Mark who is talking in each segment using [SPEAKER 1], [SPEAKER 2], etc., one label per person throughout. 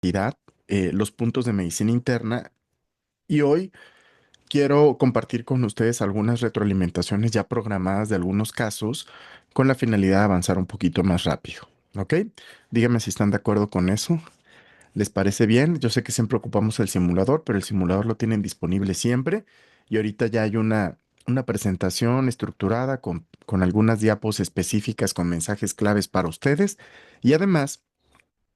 [SPEAKER 1] los puntos de medicina interna y hoy quiero compartir con ustedes algunas retroalimentaciones ya programadas de algunos casos con la finalidad de avanzar un poquito más rápido. ¿Ok? Díganme si están de acuerdo con eso. ¿Les parece bien? Yo sé que siempre ocupamos el simulador, pero el simulador lo tienen disponible siempre y ahorita ya hay una presentación estructurada con algunas diapos específicas con mensajes claves para ustedes y además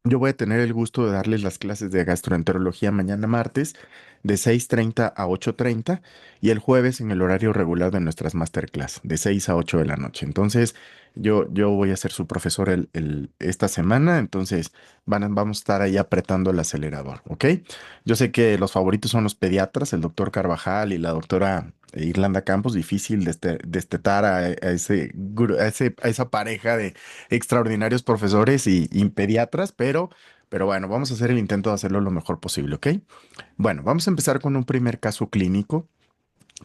[SPEAKER 1] yo voy a tener el gusto de darles las clases de gastroenterología mañana martes de 6:30 a 8:30 y el jueves en el horario regular de nuestras masterclass de 6 a 8 de la noche. Entonces, yo voy a ser su profesor esta semana, entonces vamos a estar ahí apretando el acelerador, ¿ok? Yo sé que los favoritos son los pediatras, el doctor Carvajal y la doctora Irlanda Campos, difícil destetar a esa pareja de extraordinarios profesores y pediatras, pero bueno, vamos a hacer el intento de hacerlo lo mejor posible, ¿ok? Bueno, vamos a empezar con un primer caso clínico.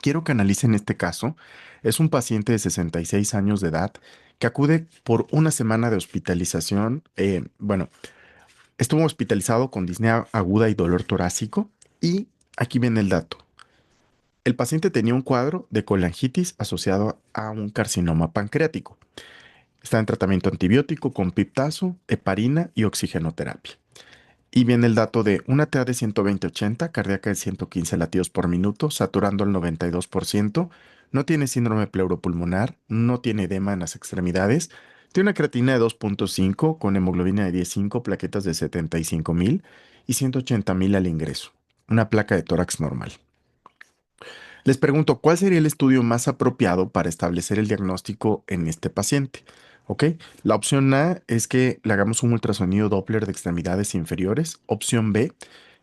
[SPEAKER 1] Quiero que analicen este caso. Es un paciente de 66 años de edad que acude por una semana de hospitalización. Bueno, estuvo hospitalizado con disnea aguda y dolor torácico. Y aquí viene el dato. El paciente tenía un cuadro de colangitis asociado a un carcinoma pancreático. Está en tratamiento antibiótico con piptazo, heparina y oxigenoterapia. Y viene el dato de una TA de 120/80, cardíaca de 115 latidos por minuto, saturando el 92%, no tiene síndrome pleuropulmonar, no tiene edema en las extremidades, tiene una creatina de 2.5 con hemoglobina de 10.5, plaquetas de 75.000 y 180.000 al ingreso, una placa de tórax normal. Les pregunto, ¿cuál sería el estudio más apropiado para establecer el diagnóstico en este paciente? ¿Ok? La opción A es que le hagamos un ultrasonido Doppler de extremidades inferiores. Opción B,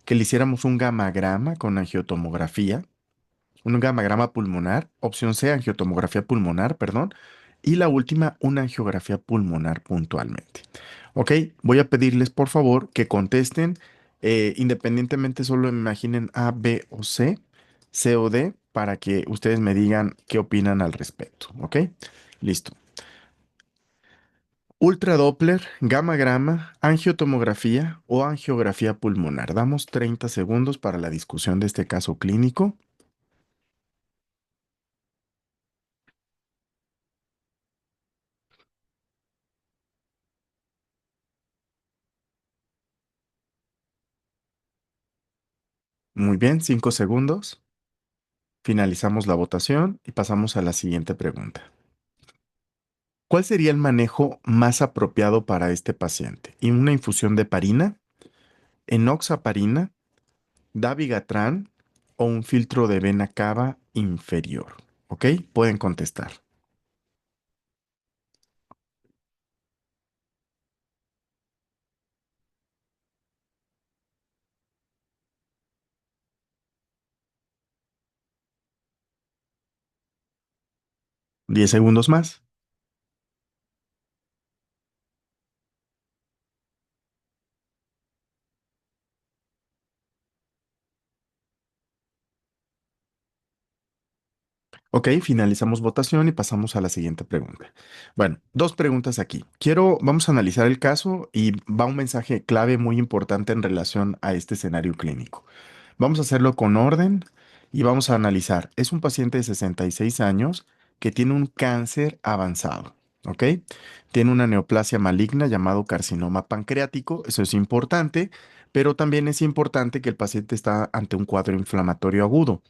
[SPEAKER 1] que le hiciéramos un gamagrama con angiotomografía, un gamagrama pulmonar. Opción C, angiotomografía pulmonar, perdón. Y la última, una angiografía pulmonar puntualmente. ¿Ok? Voy a pedirles, por favor, que contesten independientemente, solo imaginen A, B o C, C o D, para que ustedes me digan qué opinan al respecto. ¿Ok? Listo. Ultradoppler, gamagrama, angiotomografía o angiografía pulmonar. Damos 30 segundos para la discusión de este caso clínico. Muy bien, 5 segundos. Finalizamos la votación y pasamos a la siguiente pregunta. ¿Cuál sería el manejo más apropiado para este paciente? ¿Y una infusión de heparina, enoxaparina, dabigatran o un filtro de vena cava inferior? ¿Ok? Pueden contestar. 10 segundos más. Ok, finalizamos votación y pasamos a la siguiente pregunta. Bueno, dos preguntas aquí. Vamos a analizar el caso y va un mensaje clave muy importante en relación a este escenario clínico. Vamos a hacerlo con orden y vamos a analizar. Es un paciente de 66 años que tiene un cáncer avanzado, ¿ok? Tiene una neoplasia maligna llamado carcinoma pancreático, eso es importante, pero también es importante que el paciente está ante un cuadro inflamatorio agudo.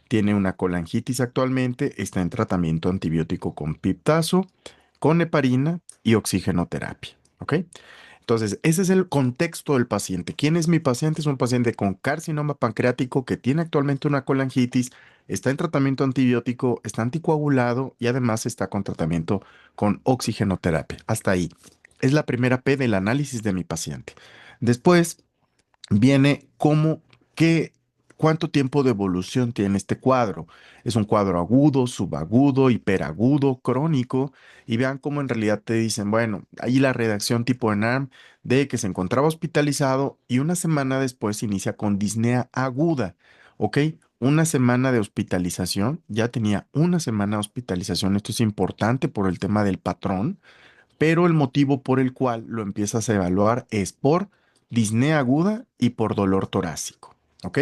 [SPEAKER 1] Tiene una colangitis actualmente, está en tratamiento antibiótico con piptazo, con heparina y oxigenoterapia, ¿ok? Entonces, ese es el contexto del paciente. ¿Quién es mi paciente? Es un paciente con carcinoma pancreático que tiene actualmente una colangitis, está en tratamiento antibiótico, está anticoagulado y además está con tratamiento con oxigenoterapia. Hasta ahí. Es la primera P del análisis de mi paciente. Después viene qué, cuánto tiempo de evolución tiene este cuadro. Es un cuadro agudo, subagudo, hiperagudo, crónico, y vean cómo en realidad te dicen, bueno, ahí la redacción tipo ENARM de que se encontraba hospitalizado y una semana después inicia con disnea aguda, ¿ok? Una semana de hospitalización, ya tenía una semana de hospitalización, esto es importante por el tema del patrón, pero el motivo por el cual lo empiezas a evaluar es por disnea aguda y por dolor torácico. ¿Ok?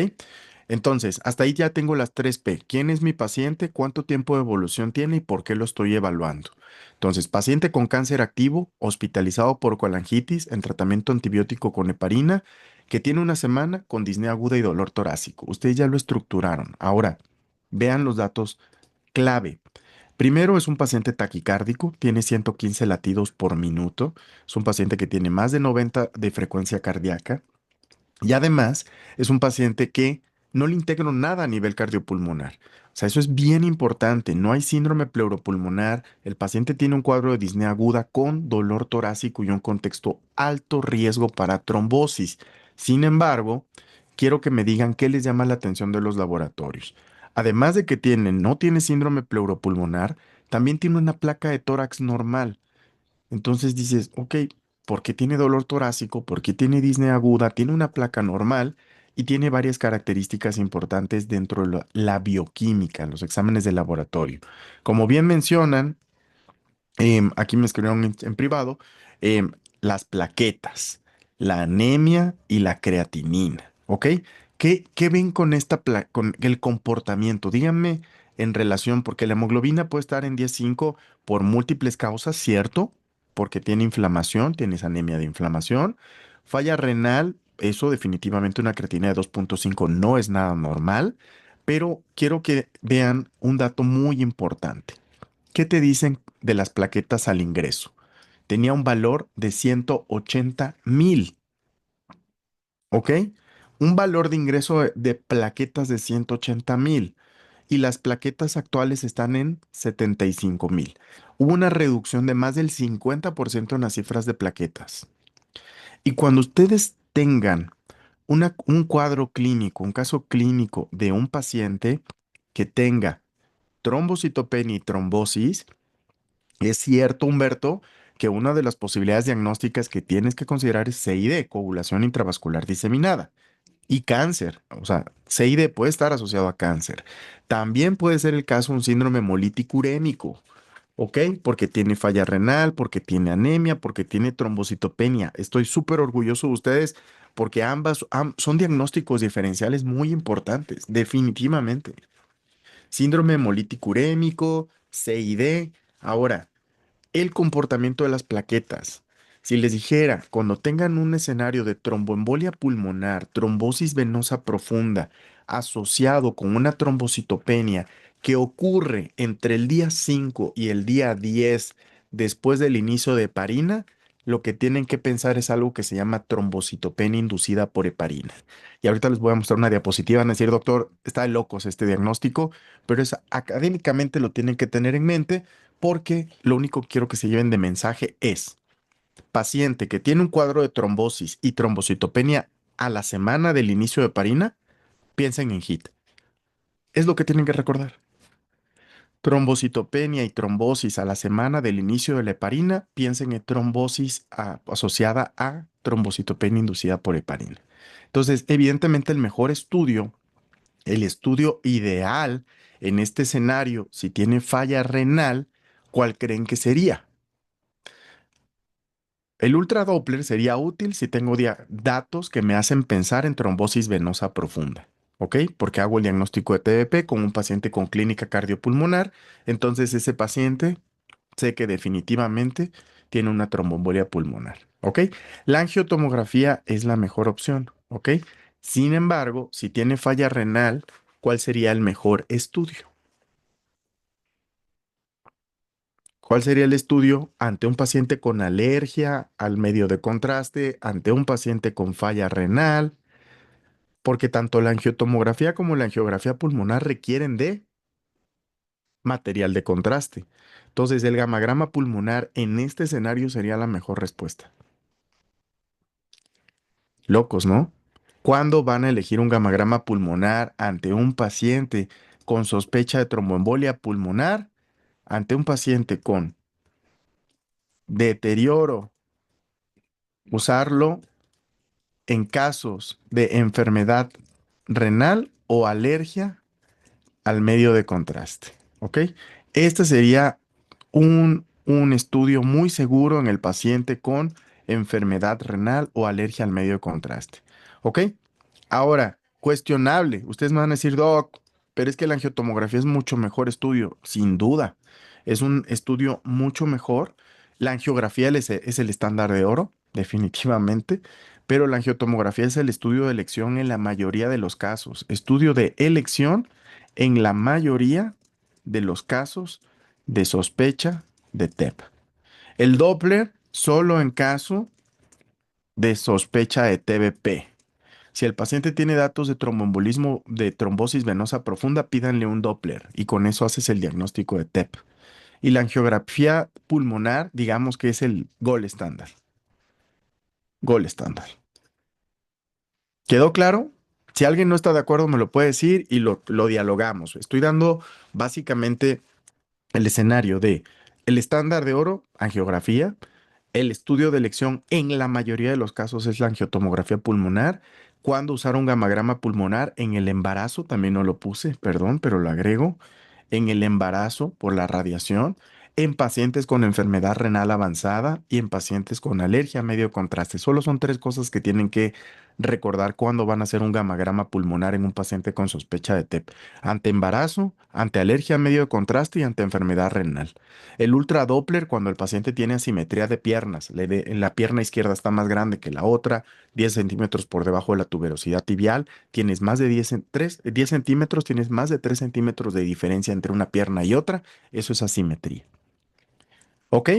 [SPEAKER 1] Entonces, hasta ahí ya tengo las 3 P. ¿Quién es mi paciente? ¿Cuánto tiempo de evolución tiene y por qué lo estoy evaluando? Entonces, paciente con cáncer activo, hospitalizado por colangitis en tratamiento antibiótico con heparina, que tiene una semana con disnea aguda y dolor torácico. Ustedes ya lo estructuraron. Ahora, vean los datos clave. Primero, es un paciente taquicárdico, tiene 115 latidos por minuto. Es un paciente que tiene más de 90 de frecuencia cardíaca. Y además es un paciente que no le integro nada a nivel cardiopulmonar. O sea, eso es bien importante. No hay síndrome pleuropulmonar. El paciente tiene un cuadro de disnea aguda con dolor torácico y un contexto alto riesgo para trombosis. Sin embargo, quiero que me digan qué les llama la atención de los laboratorios. Además de que no tiene síndrome pleuropulmonar, también tiene una placa de tórax normal. Entonces dices, ok, ¿por qué tiene dolor torácico? ¿Por qué tiene disnea aguda? Tiene una placa normal y tiene varias características importantes dentro de la bioquímica, los exámenes de laboratorio. Como bien mencionan, aquí me escribieron en privado, em, las plaquetas, la anemia y la creatinina, ¿ok? ¿Qué ven con con el comportamiento? Díganme en relación, porque la hemoglobina puede estar en 10,5 por múltiples causas, ¿cierto? Porque tiene inflamación, tienes anemia de inflamación, falla renal, eso definitivamente una creatinina de 2,5 no es nada normal, pero quiero que vean un dato muy importante. ¿Qué te dicen de las plaquetas al ingreso? Tenía un valor de 180,000, ¿ok? Un valor de ingreso de plaquetas de 180,000 y las plaquetas actuales están en 75,000. Hubo una reducción de más del 50% en las cifras de plaquetas. Y cuando ustedes tengan un cuadro clínico, un caso clínico de un paciente que tenga trombocitopenia y trombosis, es cierto, Humberto, que una de las posibilidades diagnósticas que tienes que considerar es CID, coagulación intravascular diseminada, y cáncer. O sea, CID puede estar asociado a cáncer. También puede ser el caso un síndrome hemolítico urémico, ¿ok? Porque tiene falla renal, porque tiene anemia, porque tiene trombocitopenia. Estoy súper orgulloso de ustedes porque ambas son diagnósticos diferenciales muy importantes, definitivamente. Síndrome hemolítico urémico, CID. Ahora, el comportamiento de las plaquetas. Si les dijera, cuando tengan un escenario de tromboembolia pulmonar, trombosis venosa profunda, asociado con una trombocitopenia que ocurre entre el día 5 y el día 10 después del inicio de heparina, lo que tienen que pensar es algo que se llama trombocitopenia inducida por heparina. Y ahorita les voy a mostrar una diapositiva, van a decir, doctor, está de locos este diagnóstico, pero académicamente lo tienen que tener en mente porque lo único que quiero que se lleven de mensaje es, paciente que tiene un cuadro de trombosis y trombocitopenia a la semana del inicio de heparina, piensen en HIT. Es lo que tienen que recordar. Trombocitopenia y trombosis a la semana del inicio de la heparina, piensen en trombosis asociada a trombocitopenia inducida por heparina. Entonces, evidentemente el mejor estudio, el estudio ideal en este escenario, si tiene falla renal, ¿cuál creen que sería? El ultradoppler sería útil si tengo datos que me hacen pensar en trombosis venosa profunda, ¿ok? Porque hago el diagnóstico de TBP con un paciente con clínica cardiopulmonar, entonces ese paciente sé que definitivamente tiene una tromboembolia pulmonar, ¿ok? La angiotomografía es la mejor opción, ¿ok? Sin embargo, si tiene falla renal, ¿cuál sería el mejor estudio? ¿Cuál sería el estudio ante un paciente con alergia al medio de contraste, ante un paciente con falla renal? Porque tanto la angiotomografía como la angiografía pulmonar requieren de material de contraste. Entonces, el gamagrama pulmonar en este escenario sería la mejor respuesta. Locos, ¿no? ¿Cuándo van a elegir un gamagrama pulmonar ante un paciente con sospecha de tromboembolia pulmonar, ante un paciente con deterioro? Usarlo en casos de enfermedad renal o alergia al medio de contraste. ¿Ok? Este sería un estudio muy seguro en el paciente con enfermedad renal o alergia al medio de contraste. ¿Ok? Ahora, cuestionable. Ustedes me van a decir, Doc, pero es que la angiotomografía es mucho mejor estudio. Sin duda, es un estudio mucho mejor. La angiografía es el estándar de oro, definitivamente, pero la angiotomografía es el estudio de elección en la mayoría de los casos. Estudio de elección en la mayoría de los casos de sospecha de TEP. El Doppler solo en caso de sospecha de TBP. Si el paciente tiene datos de tromboembolismo, de trombosis venosa profunda, pídanle un Doppler y con eso haces el diagnóstico de TEP. Y la angiografía pulmonar, digamos que es el gol estándar. Gol estándar. ¿Quedó claro? Si alguien no está de acuerdo, me lo puede decir y lo dialogamos. Estoy dando básicamente el escenario de el estándar de oro, angiografía. El estudio de elección en la mayoría de los casos es la angiotomografía pulmonar. Cuando usar un gamagrama pulmonar en el embarazo, también no lo puse, perdón, pero lo agrego. En el embarazo por la radiación, en pacientes con enfermedad renal avanzada y en pacientes con alergia a medio contraste. Solo son tres cosas que tienen que recordar cuando van a hacer un gamagrama pulmonar en un paciente con sospecha de TEP. Ante embarazo, ante alergia a medio contraste y ante enfermedad renal. El ultradoppler cuando el paciente tiene asimetría de piernas, la pierna izquierda está más grande que la otra, 10 centímetros por debajo de la tuberosidad tibial, tienes más de 10 centímetros, tienes más de 3 centímetros de diferencia entre una pierna y otra, eso es asimetría. ¿Ok?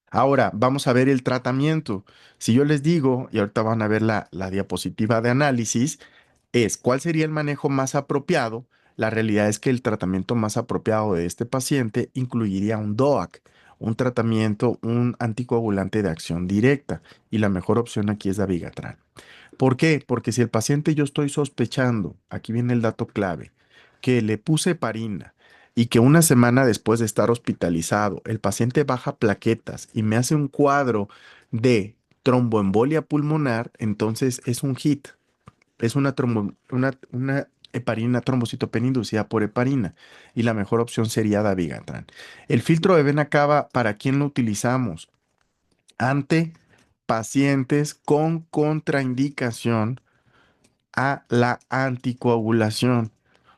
[SPEAKER 1] Ahora vamos a ver el tratamiento. Si yo les digo, y ahorita van a ver la diapositiva de análisis, es cuál sería el manejo más apropiado. La realidad es que el tratamiento más apropiado de este paciente incluiría un DOAC, un tratamiento, un anticoagulante de acción directa, y la mejor opción aquí es dabigatran. ¿Por qué? Porque si el paciente yo estoy sospechando, aquí viene el dato clave, que le puse heparina y que una semana después de estar hospitalizado, el paciente baja plaquetas y me hace un cuadro de tromboembolia pulmonar, entonces es un HIT, es una heparina, trombocitopenia inducida por heparina, y la mejor opción sería dabigatran. El filtro de vena cava, ¿para quién lo utilizamos? Ante pacientes con contraindicación a la anticoagulación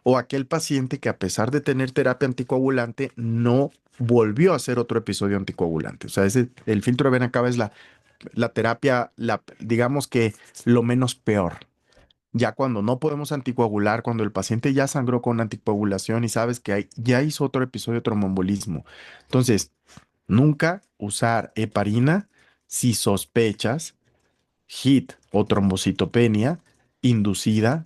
[SPEAKER 1] o aquel paciente que a pesar de tener terapia anticoagulante no volvió a hacer otro episodio anticoagulante. O sea, el filtro de vena cava es la terapia, digamos que lo menos peor. Ya cuando no podemos anticoagular, cuando el paciente ya sangró con anticoagulación y sabes que ya hizo otro episodio de tromboembolismo. Entonces, nunca usar heparina si sospechas HIT o trombocitopenia inducida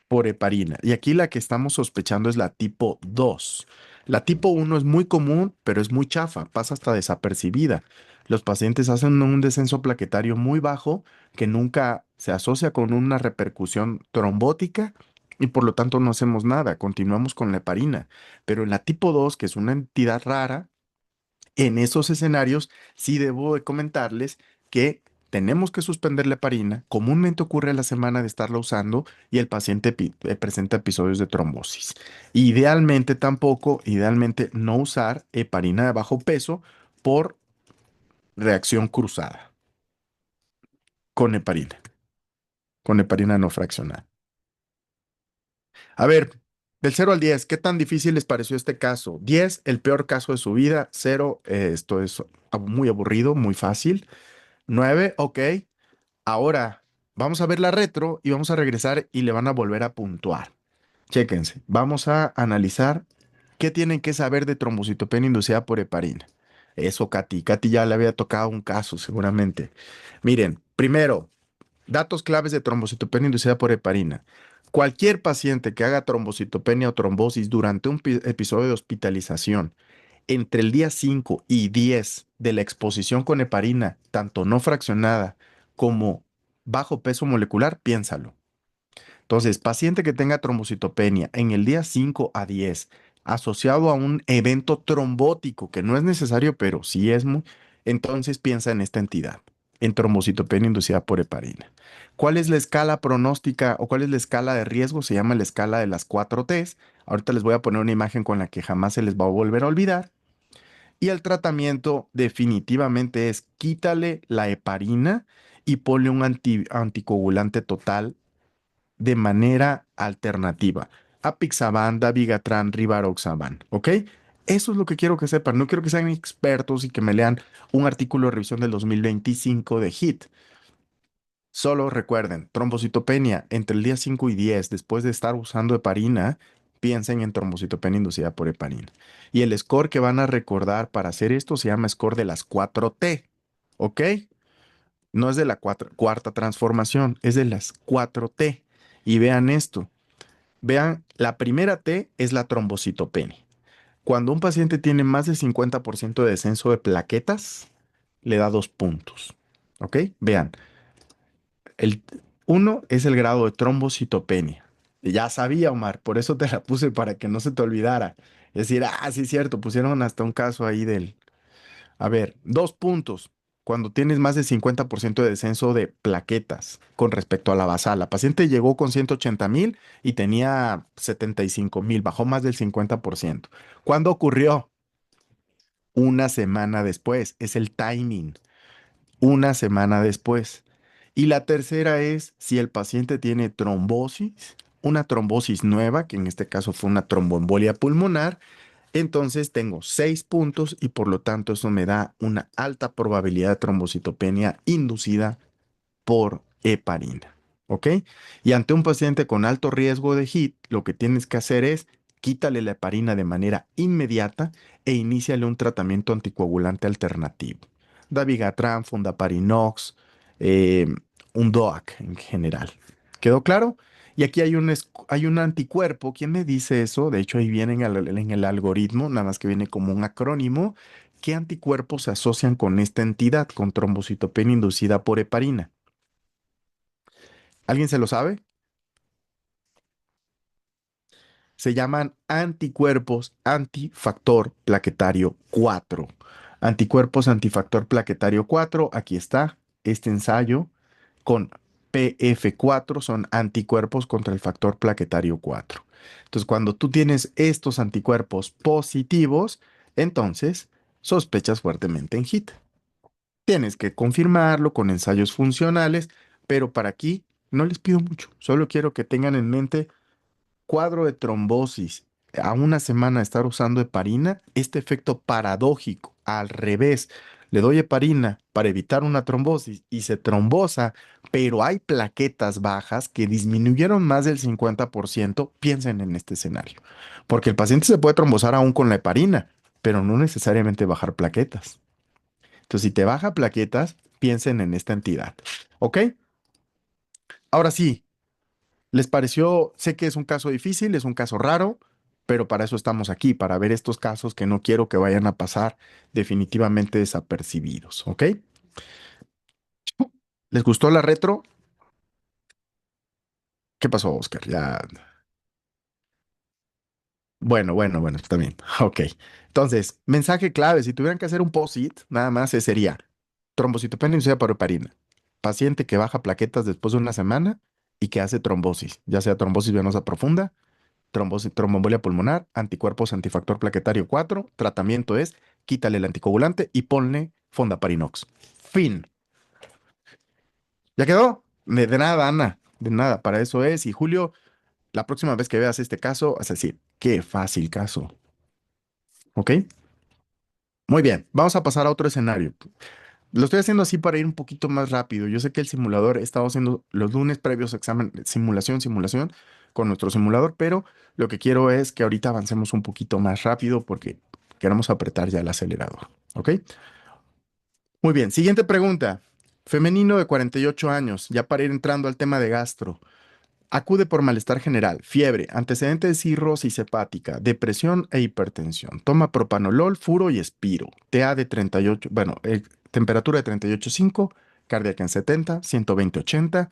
[SPEAKER 1] por heparina. Y aquí la que estamos sospechando es la tipo 2. La tipo 1 es muy común, pero es muy chafa, pasa hasta desapercibida. Los pacientes hacen un descenso plaquetario muy bajo que nunca se asocia con una repercusión trombótica y por lo tanto no hacemos nada, continuamos con la heparina. Pero en la tipo 2, que es una entidad rara, en esos escenarios, sí debo de comentarles que tenemos que suspender la heparina. Comúnmente ocurre a la semana de estarla usando y el paciente presenta episodios de trombosis. Idealmente no usar heparina de bajo peso por reacción cruzada con heparina no fraccionada. A ver, del 0 al 10, ¿qué tan difícil les pareció este caso? 10, el peor caso de su vida. 0, esto es muy aburrido, muy fácil. 9, ok. Ahora vamos a ver la retro y vamos a regresar y le van a volver a puntuar. Chéquense. Vamos a analizar qué tienen que saber de trombocitopenia inducida por heparina. Eso, Katy. Katy ya le había tocado un caso, seguramente. Miren, primero, datos claves de trombocitopenia inducida por heparina. Cualquier paciente que haga trombocitopenia o trombosis durante un episodio de hospitalización entre el día 5 y 10 de la exposición con heparina, tanto no fraccionada como bajo peso molecular, piénsalo. Entonces, paciente que tenga trombocitopenia en el día 5 a 10 asociado a un evento trombótico, que no es necesario, pero sí es muy, entonces piensa en esta entidad, en trombocitopenia inducida por heparina. ¿Cuál es la escala pronóstica o cuál es la escala de riesgo? Se llama la escala de las 4 Ts. Ahorita les voy a poner una imagen con la que jamás se les va a volver a olvidar. Y el tratamiento definitivamente es quítale la heparina y ponle un anticoagulante total de manera alternativa. Apixaban, dabigatran, rivaroxaban, ¿ok? Eso es lo que quiero que sepan. No quiero que sean expertos y que me lean un artículo de revisión del 2025 de HIT. Solo recuerden, trombocitopenia entre el día 5 y 10 después de estar usando heparina, piensen en trombocitopenia inducida por heparina. Y el score que van a recordar para hacer esto se llama score de las 4T, ¿ok? No es de la cuarta transformación, es de las 4T. Y vean esto. Vean, la primera T es la trombocitopenia. Cuando un paciente tiene más del 50% de descenso de plaquetas, le da 2 puntos. ¿Ok? Vean, el uno es el grado de trombocitopenia. Ya sabía, Omar, por eso te la puse para que no se te olvidara. Es decir, sí, es cierto, pusieron hasta un caso ahí del. A ver, 2 puntos. Cuando tienes más del 50% de descenso de plaquetas con respecto a la basal. La paciente llegó con 180,000 y tenía 75,000, bajó más del 50%. ¿Cuándo ocurrió? Una semana después. Es el timing. Una semana después. Y la tercera es si el paciente tiene trombosis, una trombosis nueva, que en este caso fue una tromboembolia pulmonar, entonces tengo 6 puntos y por lo tanto eso me da una alta probabilidad de trombocitopenia inducida por heparina. ¿Ok? Y ante un paciente con alto riesgo de HIT, lo que tienes que hacer es quítale la heparina de manera inmediata e iníciale un tratamiento anticoagulante alternativo. Dabigatran, Fundaparinox, eh, un DOAC en general. ¿Quedó claro? Y aquí hay un anticuerpo. ¿Quién me dice eso? De hecho, ahí viene en el algoritmo, nada más que viene como un acrónimo. ¿Qué anticuerpos se asocian con esta entidad, con trombocitopenia inducida por heparina? ¿Alguien se lo sabe? Se llaman anticuerpos antifactor plaquetario 4. Anticuerpos antifactor plaquetario 4. Aquí está este ensayo con PF4, son anticuerpos contra el factor plaquetario 4. Entonces, cuando tú tienes estos anticuerpos positivos, entonces sospechas fuertemente en HIT. Tienes que confirmarlo con ensayos funcionales, pero para aquí no les pido mucho. Solo quiero que tengan en mente cuadro de trombosis a una semana de estar usando heparina, este efecto paradójico, al revés, le doy heparina para evitar una trombosis y se trombosa, pero hay plaquetas bajas que disminuyeron más del 50%, piensen en este escenario, porque el paciente se puede trombosar aún con la heparina, pero no necesariamente bajar plaquetas. Entonces, si te baja plaquetas, piensen en esta entidad. ¿Ok? Ahora sí, ¿les pareció? Sé que es un caso difícil, es un caso raro, pero para eso estamos aquí, para ver estos casos que no quiero que vayan a pasar definitivamente desapercibidos, ¿ok? ¿Les gustó la retro? ¿Qué pasó, Oscar? Ya. Bueno, está bien. Ok. Entonces, mensaje clave, si tuvieran que hacer un post-it, nada más sería trombocitopenia inducida por heparina. Paciente que baja plaquetas después de una semana y que hace trombosis, ya sea trombosis venosa profunda, tromboembolia pulmonar, anticuerpos antifactor plaquetario 4. Tratamiento es quítale el anticoagulante y ponle fondaparinox. Fin. ¿Ya quedó? De nada, Ana. De nada, para eso es. Y Julio, la próxima vez que veas este caso, vas a decir, qué fácil caso. ¿Ok? Muy bien, vamos a pasar a otro escenario. Lo estoy haciendo así para ir un poquito más rápido. Yo sé que el simulador he estado haciendo los lunes previos a examen, simulación con nuestro simulador, pero lo que quiero es que ahorita avancemos un poquito más rápido porque queremos apretar ya el acelerador. ¿Ok? Muy bien, siguiente pregunta. Femenino de 48 años, ya para ir entrando al tema de gastro. Acude por malestar general, fiebre, antecedentes de cirrosis hepática, depresión e hipertensión. Toma propanolol, furo y espiro. TA de 38, bueno, temperatura de 38,5, cardíaca en 70, 120/80.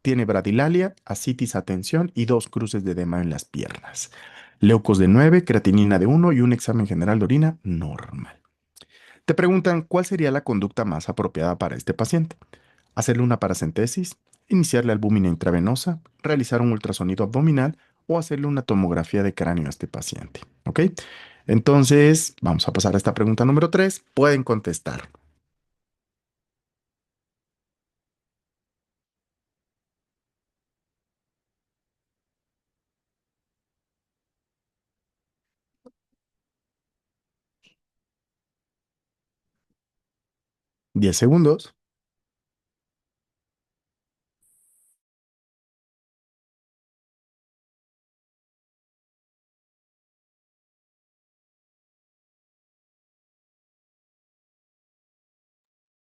[SPEAKER 1] Tiene bradilalia, ascitis a tensión y 2 cruces de edema en las piernas. Leucos de 9, creatinina de 1 y un examen general de orina normal. Te preguntan cuál sería la conducta más apropiada para este paciente. Hacerle una paracentesis, iniciarle albúmina intravenosa, realizar un ultrasonido abdominal o hacerle una tomografía de cráneo a este paciente. ¿Ok? Entonces, vamos a pasar a esta pregunta número 3. Pueden contestar. 10 segundos.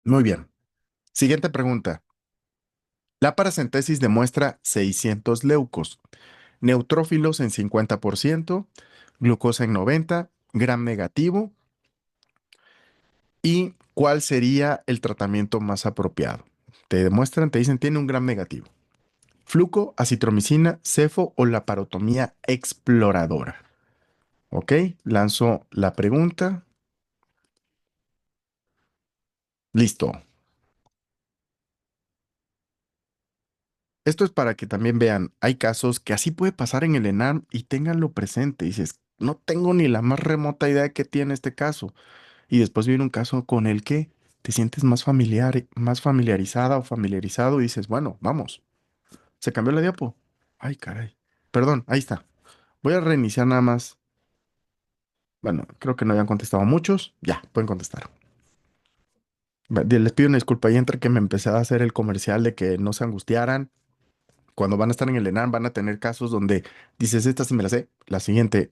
[SPEAKER 1] Muy bien. Siguiente pregunta. La paracentesis demuestra 600 leucos, neutrófilos en 50%, glucosa en 90, gram negativo. ¿Y cuál sería el tratamiento más apropiado? Te demuestran, te dicen, tiene un gram negativo. Fluco, acitromicina, cefo o laparotomía exploradora. ¿Ok? Lanzo la pregunta. Listo. Esto es para que también vean, hay casos que así puede pasar en el ENAM y ténganlo presente. Dices, no tengo ni la más remota idea de qué tiene este caso. Y después viene un caso con el que te sientes más familiar, más familiarizada o familiarizado y dices, bueno, vamos, se cambió la diapo. Ay, caray. Perdón, ahí está. Voy a reiniciar nada más. Bueno, creo que no habían contestado muchos. Ya, pueden contestar. Les pido una disculpa y entre que me empecé a hacer el comercial de que no se angustiaran. Cuando van a estar en el ENAM van a tener casos donde dices, esta sí me la sé. La siguiente,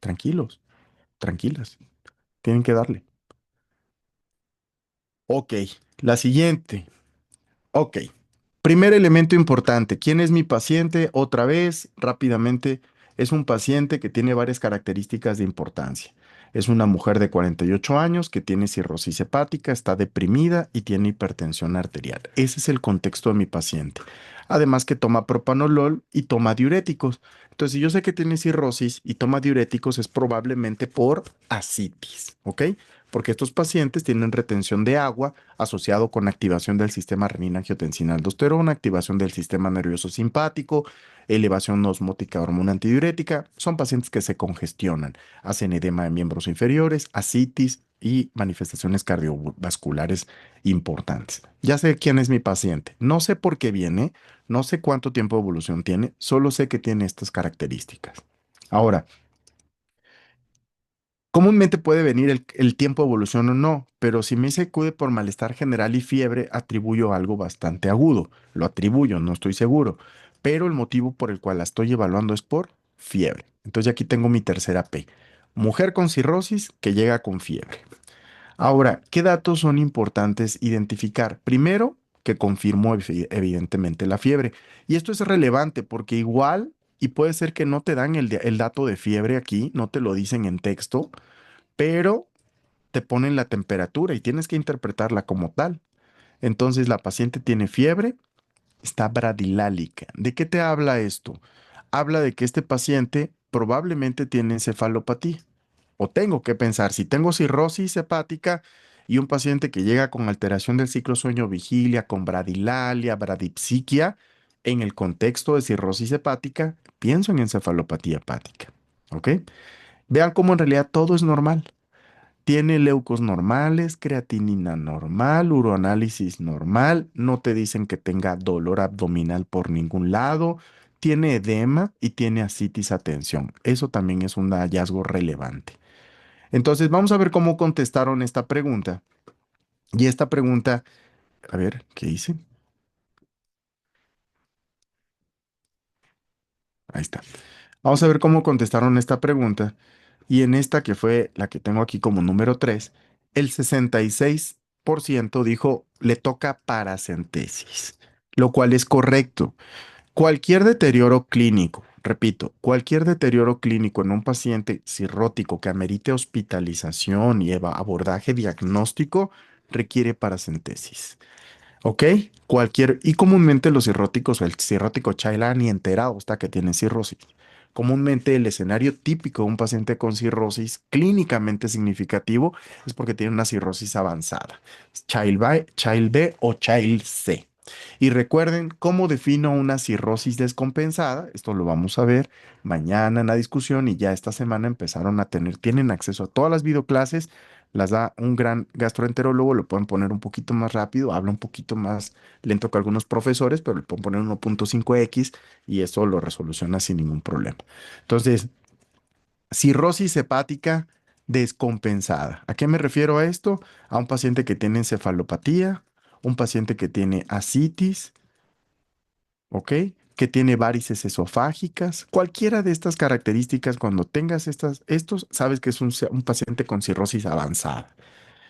[SPEAKER 1] tranquilos, tranquilas. Tienen que darle. Ok, la siguiente. Ok. Primer elemento importante. ¿Quién es mi paciente? Otra vez, rápidamente, es un paciente que tiene varias características de importancia. Es una mujer de 48 años que tiene cirrosis hepática, está deprimida y tiene hipertensión arterial. Ese es el contexto de mi paciente. Además que toma propanolol y toma diuréticos. Entonces, si yo sé que tiene cirrosis y toma diuréticos, es probablemente por ascitis, ¿ok? Porque estos pacientes tienen retención de agua asociado con activación del sistema renina-angiotensina-aldosterona, activación del sistema nervioso simpático, elevación osmótica de hormona antidiurética. Son pacientes que se congestionan, hacen edema de miembros inferiores, ascitis y manifestaciones cardiovasculares importantes. Ya sé quién es mi paciente, no sé por qué viene, no sé cuánto tiempo de evolución tiene, solo sé que tiene estas características. Ahora, comúnmente puede venir el tiempo de evolución o no, pero si me dice acude por malestar general y fiebre, atribuyo algo bastante agudo. Lo atribuyo, no estoy seguro, pero el motivo por el cual la estoy evaluando es por fiebre. Entonces aquí tengo mi tercera P. Mujer con cirrosis que llega con fiebre. Ahora, ¿qué datos son importantes identificar? Primero, que confirmó evidentemente la fiebre. Y esto es relevante porque igual, y puede ser que no te dan el dato de fiebre aquí, no te lo dicen en texto, pero te ponen la temperatura y tienes que interpretarla como tal. Entonces, la paciente tiene fiebre, está bradilálica. ¿De qué te habla esto? Habla de que este paciente probablemente tiene encefalopatía. O tengo que pensar, si tengo cirrosis hepática y un paciente que llega con alteración del ciclo sueño-vigilia, con bradilalia, bradipsiquia, en el contexto de cirrosis hepática, pienso en encefalopatía hepática. ¿Ok? Vean cómo en realidad todo es normal. Tiene leucos normales, creatinina normal, uroanálisis normal, no te dicen que tenga dolor abdominal por ningún lado, tiene edema y tiene ascitis a tensión. Eso también es un hallazgo relevante. Entonces, vamos a ver cómo contestaron esta pregunta. Y esta pregunta, a ver, ¿qué hice? Ahí está. Vamos a ver cómo contestaron esta pregunta. Y en esta que fue la que tengo aquí como número 3, el 66% dijo le toca paracentesis, lo cual es correcto. Cualquier deterioro clínico, repito, cualquier deterioro clínico en un paciente cirrótico que amerite hospitalización y abordaje diagnóstico requiere paracentesis. ¿Ok? Y comúnmente los cirróticos o el cirrótico Child ni enterado está que tiene cirrosis. Comúnmente el escenario típico de un paciente con cirrosis clínicamente significativo es porque tiene una cirrosis avanzada. Child B o Child C. Y recuerden cómo defino una cirrosis descompensada. Esto lo vamos a ver mañana en la discusión y ya esta semana empezaron a tener, tienen acceso a todas las videoclases. Las da un gran gastroenterólogo, lo pueden poner un poquito más rápido, habla un poquito más lento que algunos profesores, pero le pueden poner 1.5x y eso lo resoluciona sin ningún problema. Entonces, cirrosis hepática descompensada. ¿A qué me refiero a esto? A un paciente que tiene encefalopatía, un paciente que tiene ascitis, ¿ok? Que tiene varices esofágicas. Cualquiera de estas características, cuando tengas estos, sabes que es un paciente con cirrosis avanzada.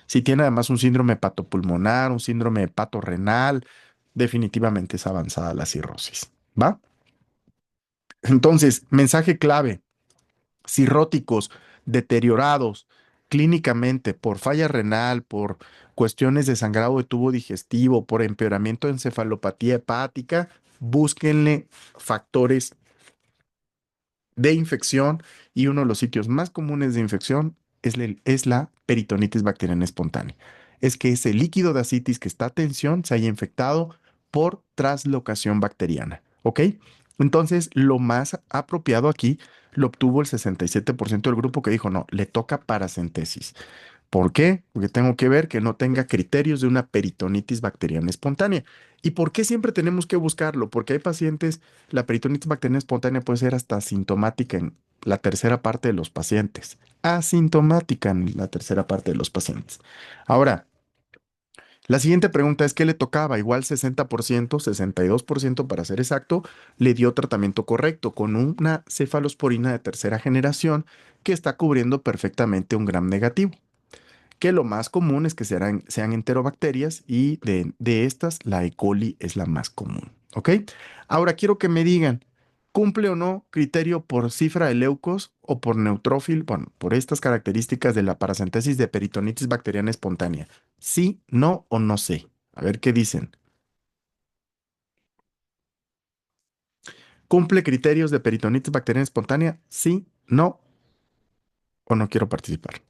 [SPEAKER 1] Si tiene además un síndrome hepatopulmonar, un síndrome hepatorrenal, definitivamente es avanzada la cirrosis, ¿va? Entonces, mensaje clave: cirróticos, deteriorados clínicamente por falla renal, por cuestiones de sangrado de tubo digestivo, por empeoramiento de encefalopatía hepática, búsquenle factores de infección y uno de los sitios más comunes de infección es la peritonitis bacteriana espontánea. Es que ese líquido de ascitis que está a tensión se haya infectado por translocación bacteriana, ¿ok? Entonces, lo más apropiado aquí lo obtuvo el 67% del grupo que dijo, no, le toca paracentesis. ¿Por qué? Porque tengo que ver que no tenga criterios de una peritonitis bacteriana espontánea. ¿Y por qué siempre tenemos que buscarlo? Porque hay pacientes, la peritonitis bacteriana espontánea puede ser hasta asintomática en la tercera parte de los pacientes. Asintomática en la tercera parte de los pacientes. Ahora, la siguiente pregunta es: ¿qué le tocaba? Igual 60%, 62% para ser exacto, le dio tratamiento correcto con una cefalosporina de tercera generación que está cubriendo perfectamente un gram negativo, que lo más común es que sean enterobacterias y de estas la E. coli es la más común. ¿Ok? Ahora quiero que me digan, ¿cumple o no criterio por cifra de leucos o por neutrófil? Bueno, por estas características de la paracentesis de peritonitis bacteriana espontánea. ¿Sí, no o no sé? A ver qué dicen. ¿Cumple criterios de peritonitis bacteriana espontánea? ¿Sí, no o no quiero participar?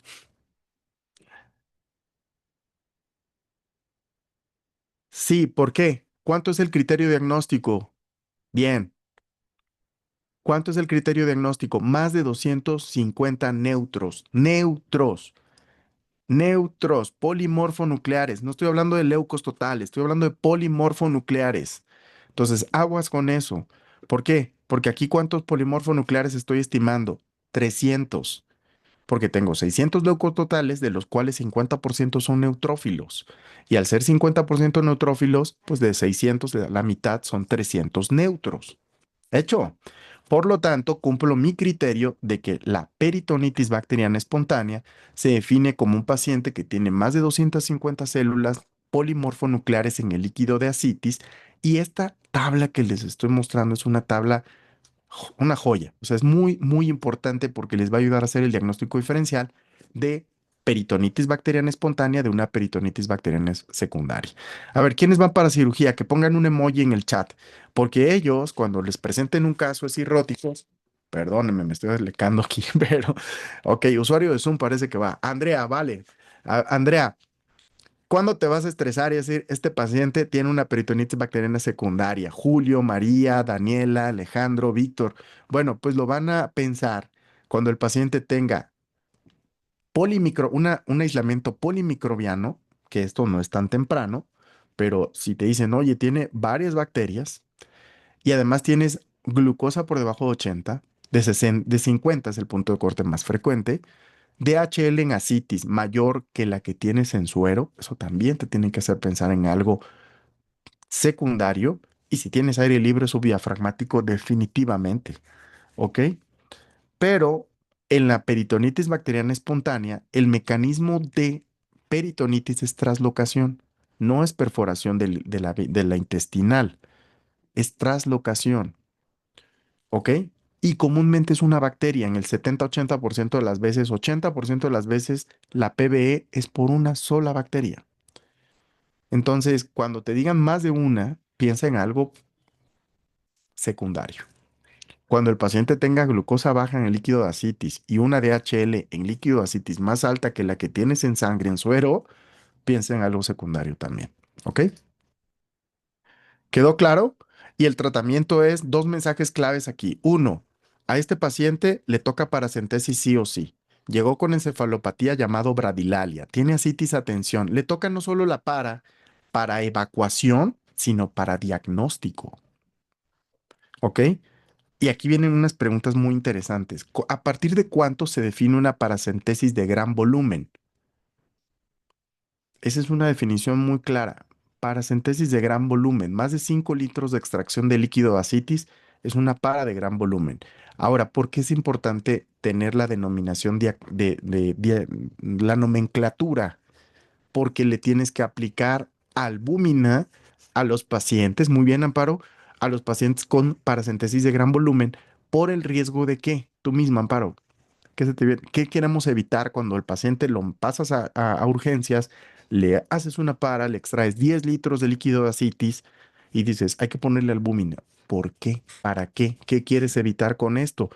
[SPEAKER 1] Sí, ¿por qué? ¿Cuánto es el criterio diagnóstico? Bien. ¿Cuánto es el criterio diagnóstico? Más de 250 neutros. Neutros. Neutros. Polimorfonucleares. No estoy hablando de leucos totales, estoy hablando de polimorfonucleares. Entonces, aguas con eso. ¿Por qué? Porque aquí, ¿cuántos polimorfonucleares estoy estimando? 300. Porque tengo 600 leucos totales, de los cuales 50% son neutrófilos. Y al ser 50% neutrófilos, pues de 600, la mitad son 300 neutros. Hecho. Por lo tanto, cumplo mi criterio de que la peritonitis bacteriana espontánea se define como un paciente que tiene más de 250 células polimorfonucleares en el líquido de ascitis, y esta tabla que les estoy mostrando es una tabla, una joya. O sea, es muy, muy importante porque les va a ayudar a hacer el diagnóstico diferencial de peritonitis bacteriana espontánea de una peritonitis bacteriana secundaria. A ver, ¿quiénes van para cirugía? Que pongan un emoji en el chat, porque ellos, cuando les presenten un caso de cirróticos, perdónenme, me estoy deslecando aquí, pero, ok, usuario de Zoom parece que va. Andrea, vale. Andrea, ¿cuándo te vas a estresar y decir, este paciente tiene una peritonitis bacteriana secundaria? Julio, María, Daniela, Alejandro, Víctor. Bueno, pues lo van a pensar cuando el paciente tenga un aislamiento polimicrobiano, que esto no es tan temprano, pero si te dicen, oye, tiene varias bacterias y además tienes glucosa por debajo de 80, de 50 es el punto de corte más frecuente, DHL en ascitis mayor que la que tienes en suero, eso también te tiene que hacer pensar en algo secundario. Y si tienes aire libre subdiafragmático, definitivamente, ¿ok? Pero en la peritonitis bacteriana espontánea, el mecanismo de peritonitis es traslocación, no es perforación de la intestinal, es traslocación, ¿ok? Y comúnmente es una bacteria, en el 70-80% de las veces, 80% de las veces, la PBE es por una sola bacteria. Entonces, cuando te digan más de una, piensa en algo secundario. Cuando el paciente tenga glucosa baja en el líquido de ascitis y una DHL en líquido de ascitis más alta que la que tienes en sangre, en suero, piensa en algo secundario también. ¿Ok? ¿Quedó claro? Y el tratamiento es dos mensajes claves aquí. Uno, a este paciente le toca paracentesis sí o sí. Llegó con encefalopatía llamado bradilalia. Tiene ascitis a tensión. Le toca no solo la para evacuación, sino para diagnóstico. ¿Ok? Y aquí vienen unas preguntas muy interesantes. ¿A partir de cuánto se define una paracentesis de gran volumen? Esa es una definición muy clara. Paracentesis de gran volumen, más de 5 litros de extracción de líquido ascitis es una para de gran volumen. Ahora, ¿por qué es importante tener la denominación la nomenclatura? Porque le tienes que aplicar albúmina a los pacientes, muy bien, Amparo, a los pacientes con paracentesis de gran volumen, por el riesgo de qué, tú misma, Amparo, ¿qué queremos evitar cuando el paciente lo pasas a urgencias, le haces una para, le extraes 10 litros de líquido de ascitis y dices, hay que ponerle albúmina? ¿Por qué? ¿Para qué? ¿Qué quieres evitar con esto?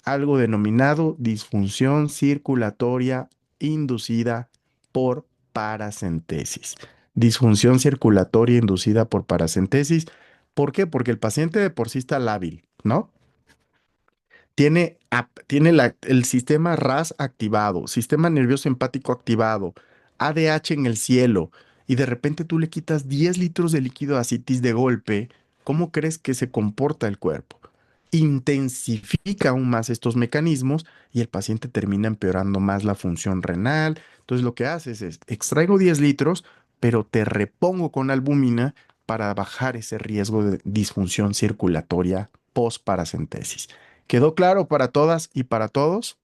[SPEAKER 1] Algo denominado disfunción circulatoria inducida por paracentesis. Disfunción circulatoria inducida por paracentesis. ¿Por qué? Porque el paciente de por sí está lábil, ¿no? Tiene el sistema RAS activado, sistema nervioso empático activado, ADH en el cielo, y de repente tú le quitas 10 litros de líquido de ascitis de golpe. ¿Cómo crees que se comporta el cuerpo? Intensifica aún más estos mecanismos y el paciente termina empeorando más la función renal. Entonces lo que haces es, extraigo 10 litros, pero te repongo con albúmina para bajar ese riesgo de disfunción circulatoria post-paracentesis. ¿Quedó claro para todas y para todos?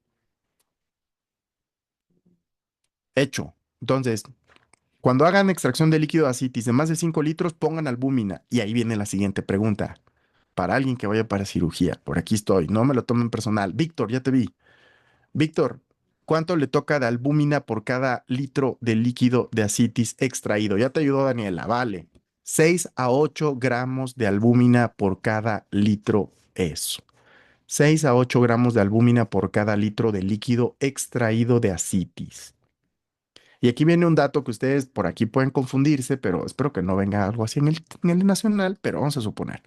[SPEAKER 1] Hecho. Entonces, cuando hagan extracción de líquido de ascitis de más de 5 litros, pongan albúmina. Y ahí viene la siguiente pregunta. Para alguien que vaya para cirugía, por aquí estoy, no me lo tomen personal. Víctor, ya te vi. Víctor, ¿cuánto le toca de albúmina por cada litro de líquido de ascitis extraído? Ya te ayudó Daniela, vale. 6 a 8 gramos de albúmina por cada litro eso. 6 a 8 gramos de albúmina por cada litro de líquido extraído de ascitis. Y aquí viene un dato que ustedes por aquí pueden confundirse, pero espero que no venga algo así en el nacional, pero vamos a suponer.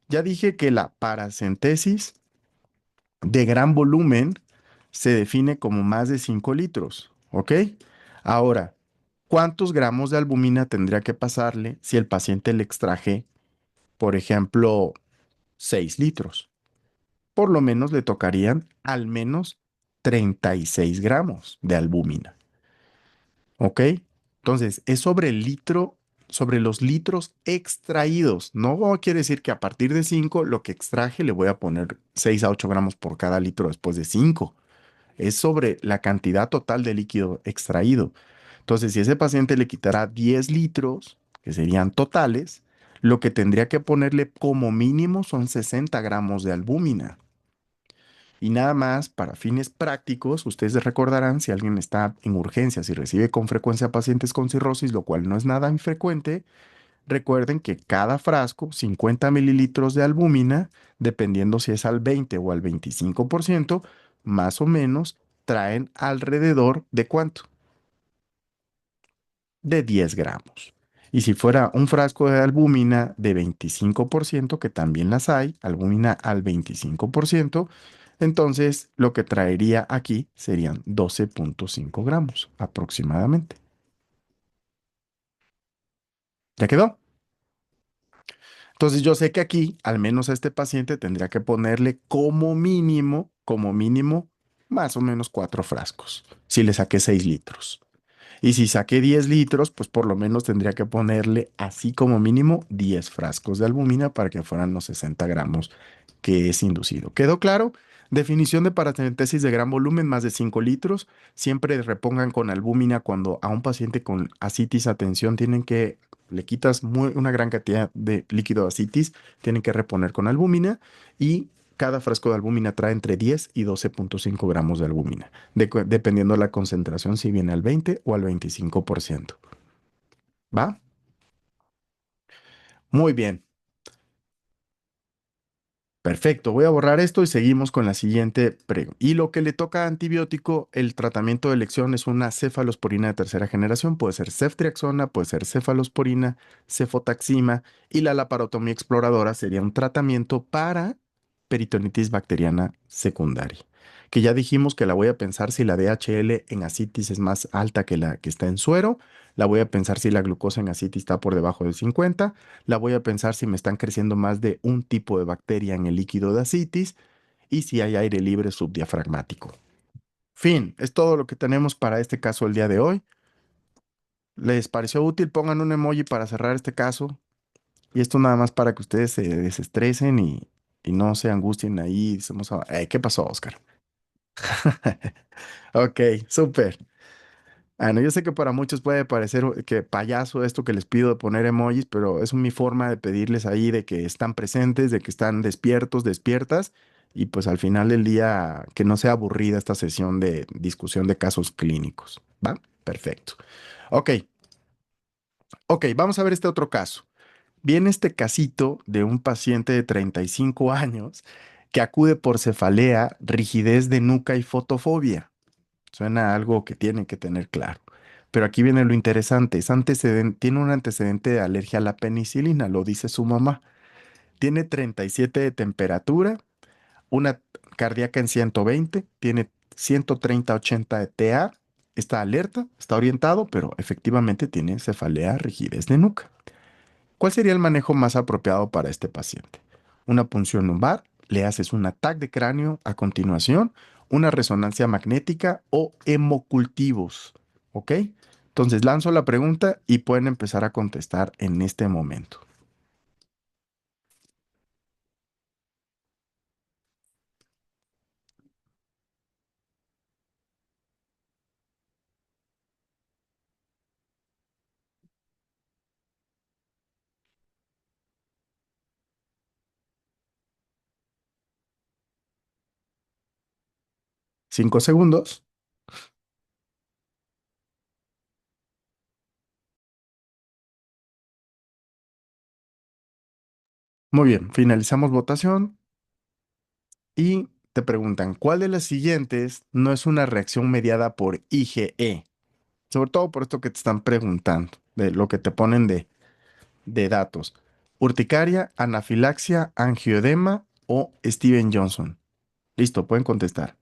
[SPEAKER 1] Ya dije que la paracentesis de gran volumen se define como más de 5 litros, ¿ok? Ahora, ¿cuántos gramos de albúmina tendría que pasarle si el paciente le extraje, por ejemplo, 6 litros? Por lo menos le tocarían al menos 36 gramos de albúmina, ¿ok? Entonces, es sobre el litro, sobre los litros extraídos. No quiere decir que a partir de 5 lo que extraje le voy a poner 6 a 8 gramos por cada litro después de 5. Es sobre la cantidad total de líquido extraído. Entonces, si ese paciente le quitará 10 litros, que serían totales, lo que tendría que ponerle como mínimo son 60 gramos de albúmina. Y nada más, para fines prácticos, ustedes recordarán si alguien está en urgencias y recibe con frecuencia pacientes con cirrosis, lo cual no es nada infrecuente, recuerden que cada frasco, 50 mililitros de albúmina, dependiendo si es al 20 o al 25%, más o menos traen alrededor de ¿cuánto? De 10 gramos. Y si fuera un frasco de albúmina de 25%, que también las hay, albúmina al 25%, entonces lo que traería aquí serían 12,5 gramos aproximadamente. ¿Ya quedó? Entonces yo sé que aquí, al menos a este paciente, tendría que ponerle como mínimo, más o menos 4 frascos, si le saqué 6 litros. Y si saqué 10 litros, pues por lo menos tendría que ponerle así como mínimo 10 frascos de albúmina para que fueran los 60 gramos que es inducido. ¿Quedó claro? Definición de paracentesis de gran volumen, más de 5 litros. Siempre repongan con albúmina cuando a un paciente con ascitis a tensión le quitas una gran cantidad de líquido de ascitis, tienen que reponer con albúmina y cada frasco de albúmina trae entre 10 y 12,5 gramos de albúmina dependiendo de la concentración, si viene al 20 o al 25%. ¿Va? Muy bien. Perfecto, voy a borrar esto y seguimos con la siguiente pregunta. Y lo que le toca a antibiótico, el tratamiento de elección es una cefalosporina de tercera generación, puede ser ceftriaxona, puede ser cefalosporina, cefotaxima y la laparotomía exploradora sería un tratamiento para peritonitis bacteriana secundaria. Que ya dijimos que la voy a pensar si la DHL en ascitis es más alta que la que está en suero, la voy a pensar si la glucosa en ascitis está por debajo de 50, la voy a pensar si me están creciendo más de un tipo de bacteria en el líquido de ascitis y si hay aire libre subdiafragmático. Fin, es todo lo que tenemos para este caso el día de hoy. ¿Les pareció útil? Pongan un emoji para cerrar este caso. Y esto nada más para que ustedes se desestresen y no se angustien ahí. ¿Qué pasó, Oscar? Ok, súper. Bueno, yo sé que para muchos puede parecer que payaso esto que les pido de poner emojis, pero es mi forma de pedirles ahí de que están presentes, de que están despiertos, despiertas, y pues al final del día que no sea aburrida esta sesión de discusión de casos clínicos. ¿Va? Perfecto. Ok, ok, vamos a ver este otro caso. Viene este casito de un paciente de 35 años que acude por cefalea, rigidez de nuca y fotofobia. Suena a algo que tienen que tener claro. Pero aquí viene lo interesante. Tiene un antecedente de alergia a la penicilina, lo dice su mamá. Tiene 37 de temperatura, una cardíaca en 120, tiene 130-80 de TA, está alerta, está orientado, pero efectivamente tiene cefalea, rigidez de nuca. ¿Cuál sería el manejo más apropiado para este paciente? Una punción lumbar, le haces un ataque de cráneo a continuación, una resonancia magnética o hemocultivos. ¿Ok? Entonces lanzo la pregunta y pueden empezar a contestar en este momento. 5 segundos. Muy bien, finalizamos votación y te preguntan, ¿cuál de las siguientes no es una reacción mediada por IgE? Sobre todo por esto que te están preguntando, de lo que te ponen de datos. Urticaria, anafilaxia, angioedema o Steven Johnson. Listo, pueden contestar.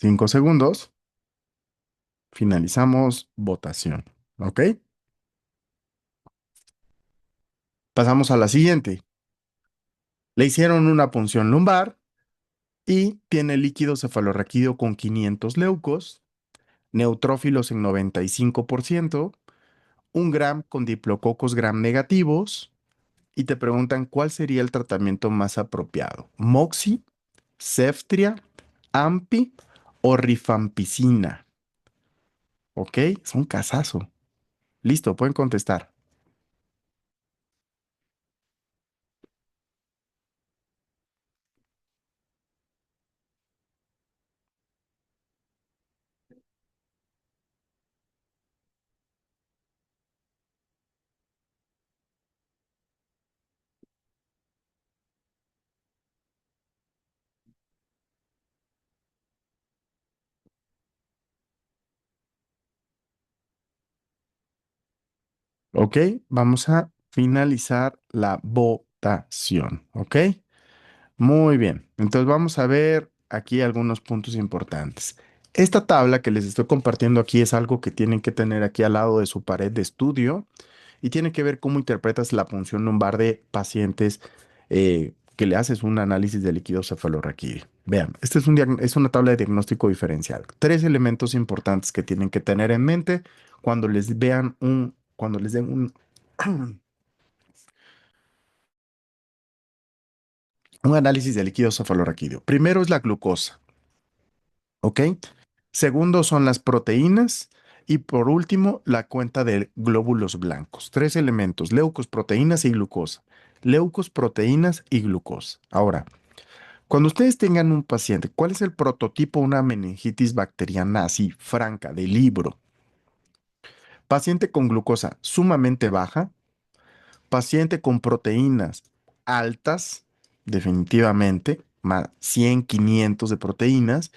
[SPEAKER 1] 5 segundos. Finalizamos votación. ¿Ok? Pasamos a la siguiente. Le hicieron una punción lumbar y tiene líquido cefalorraquídeo con 500 leucos, neutrófilos en 95%, un gram con diplococos gram negativos y te preguntan cuál sería el tratamiento más apropiado. Moxi, Ceftria, Ampi o Rifampicina. ¿Ok? Es un casazo. Listo, pueden contestar. ¿Ok? Vamos a finalizar la votación. ¿Ok? Muy bien. Entonces vamos a ver aquí algunos puntos importantes. Esta tabla que les estoy compartiendo aquí es algo que tienen que tener aquí al lado de su pared de estudio y tiene que ver cómo interpretas la punción lumbar de pacientes que le haces un análisis de líquido cefalorraquídeo. Vean, este es una tabla de diagnóstico diferencial. Tres elementos importantes que tienen que tener en mente cuando cuando les den un análisis de líquido cefalorraquídeo. Primero es la glucosa, ¿ok? Segundo son las proteínas. Y por último, la cuenta de glóbulos blancos. Tres elementos, leucos, proteínas y glucosa. Leucos, proteínas y glucosa. Ahora, cuando ustedes tengan un paciente, ¿cuál es el prototipo de una meningitis bacteriana así, franca, de libro? Paciente con glucosa sumamente baja, paciente con proteínas altas, definitivamente, más 100, 500 de proteínas,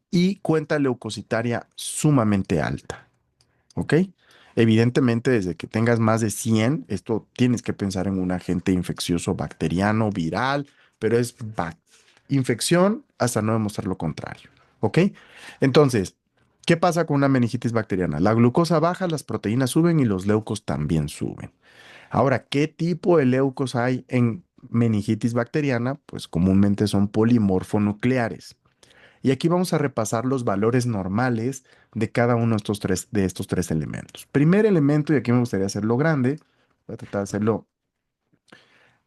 [SPEAKER 1] y cuenta leucocitaria sumamente alta. ¿Ok? Evidentemente, desde que tengas más de 100, esto tienes que pensar en un agente infeccioso bacteriano, viral, pero es infección hasta no demostrar lo contrario. ¿Ok? Entonces, ¿qué pasa con una meningitis bacteriana? La glucosa baja, las proteínas suben y los leucos también suben. Ahora, ¿qué tipo de leucos hay en meningitis bacteriana? Pues comúnmente son polimorfonucleares. Y aquí vamos a repasar los valores normales de cada uno de estos tres elementos. Primer elemento, y aquí me gustaría hacerlo grande, voy a tratar de hacerlo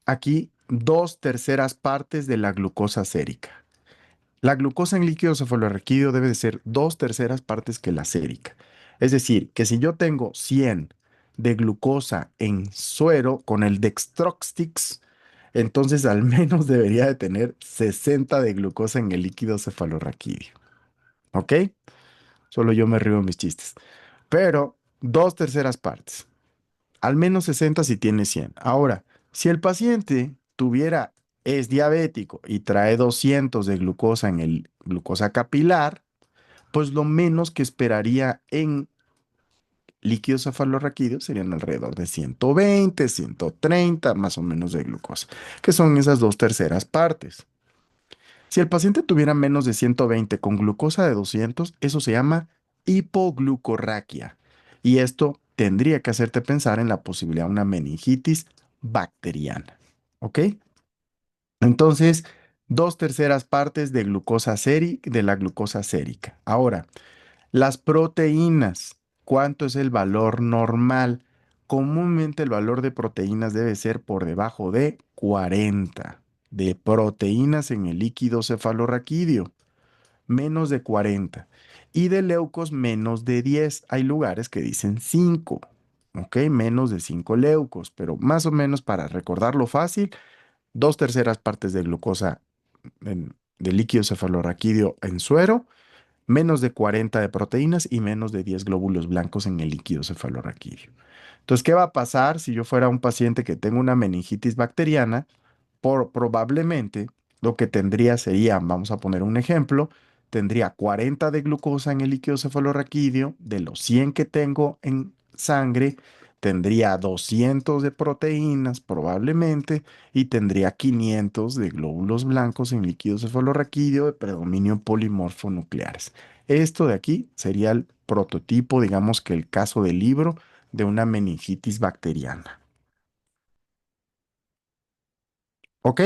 [SPEAKER 1] aquí, dos terceras partes de la glucosa sérica. La glucosa en líquido cefalorraquídeo debe de ser dos terceras partes que la sérica. Es decir, que si yo tengo 100 de glucosa en suero con el dextroxtix, entonces al menos debería de tener 60 de glucosa en el líquido cefalorraquídeo. ¿Ok? Solo yo me río de mis chistes. Pero dos terceras partes. Al menos 60 si tiene 100. Ahora, si el paciente es diabético y trae 200 de glucosa en el glucosa capilar, pues lo menos que esperaría en líquidos cefalorraquídeos serían alrededor de 120, 130 más o menos de glucosa, que son esas dos terceras partes. Si el paciente tuviera menos de 120 con glucosa de 200, eso se llama hipoglucorraquia. Y esto tendría que hacerte pensar en la posibilidad de una meningitis bacteriana. ¿Ok? Entonces, dos terceras partes de la glucosa sérica. Ahora, las proteínas. ¿Cuánto es el valor normal? Comúnmente el valor de proteínas debe ser por debajo de 40 de proteínas en el líquido cefalorraquídeo, menos de 40. Y de leucos, menos de 10. Hay lugares que dicen 5, ¿ok? Menos de 5 leucos, pero más o menos para recordarlo fácil, dos terceras partes de glucosa de líquido cefalorraquídeo en suero, menos de 40 de proteínas y menos de 10 glóbulos blancos en el líquido cefalorraquídeo. Entonces, ¿qué va a pasar si yo fuera un paciente que tenga una meningitis bacteriana? Probablemente lo que tendría sería, vamos a poner un ejemplo, tendría 40 de glucosa en el líquido cefalorraquídeo, de los 100 que tengo en sangre, tendría 200 de proteínas probablemente y tendría 500 de glóbulos blancos en líquido cefalorraquídeo de predominio polimorfo nucleares. Esto de aquí sería el prototipo, digamos que el caso del libro de una meningitis bacteriana. ¿Ok?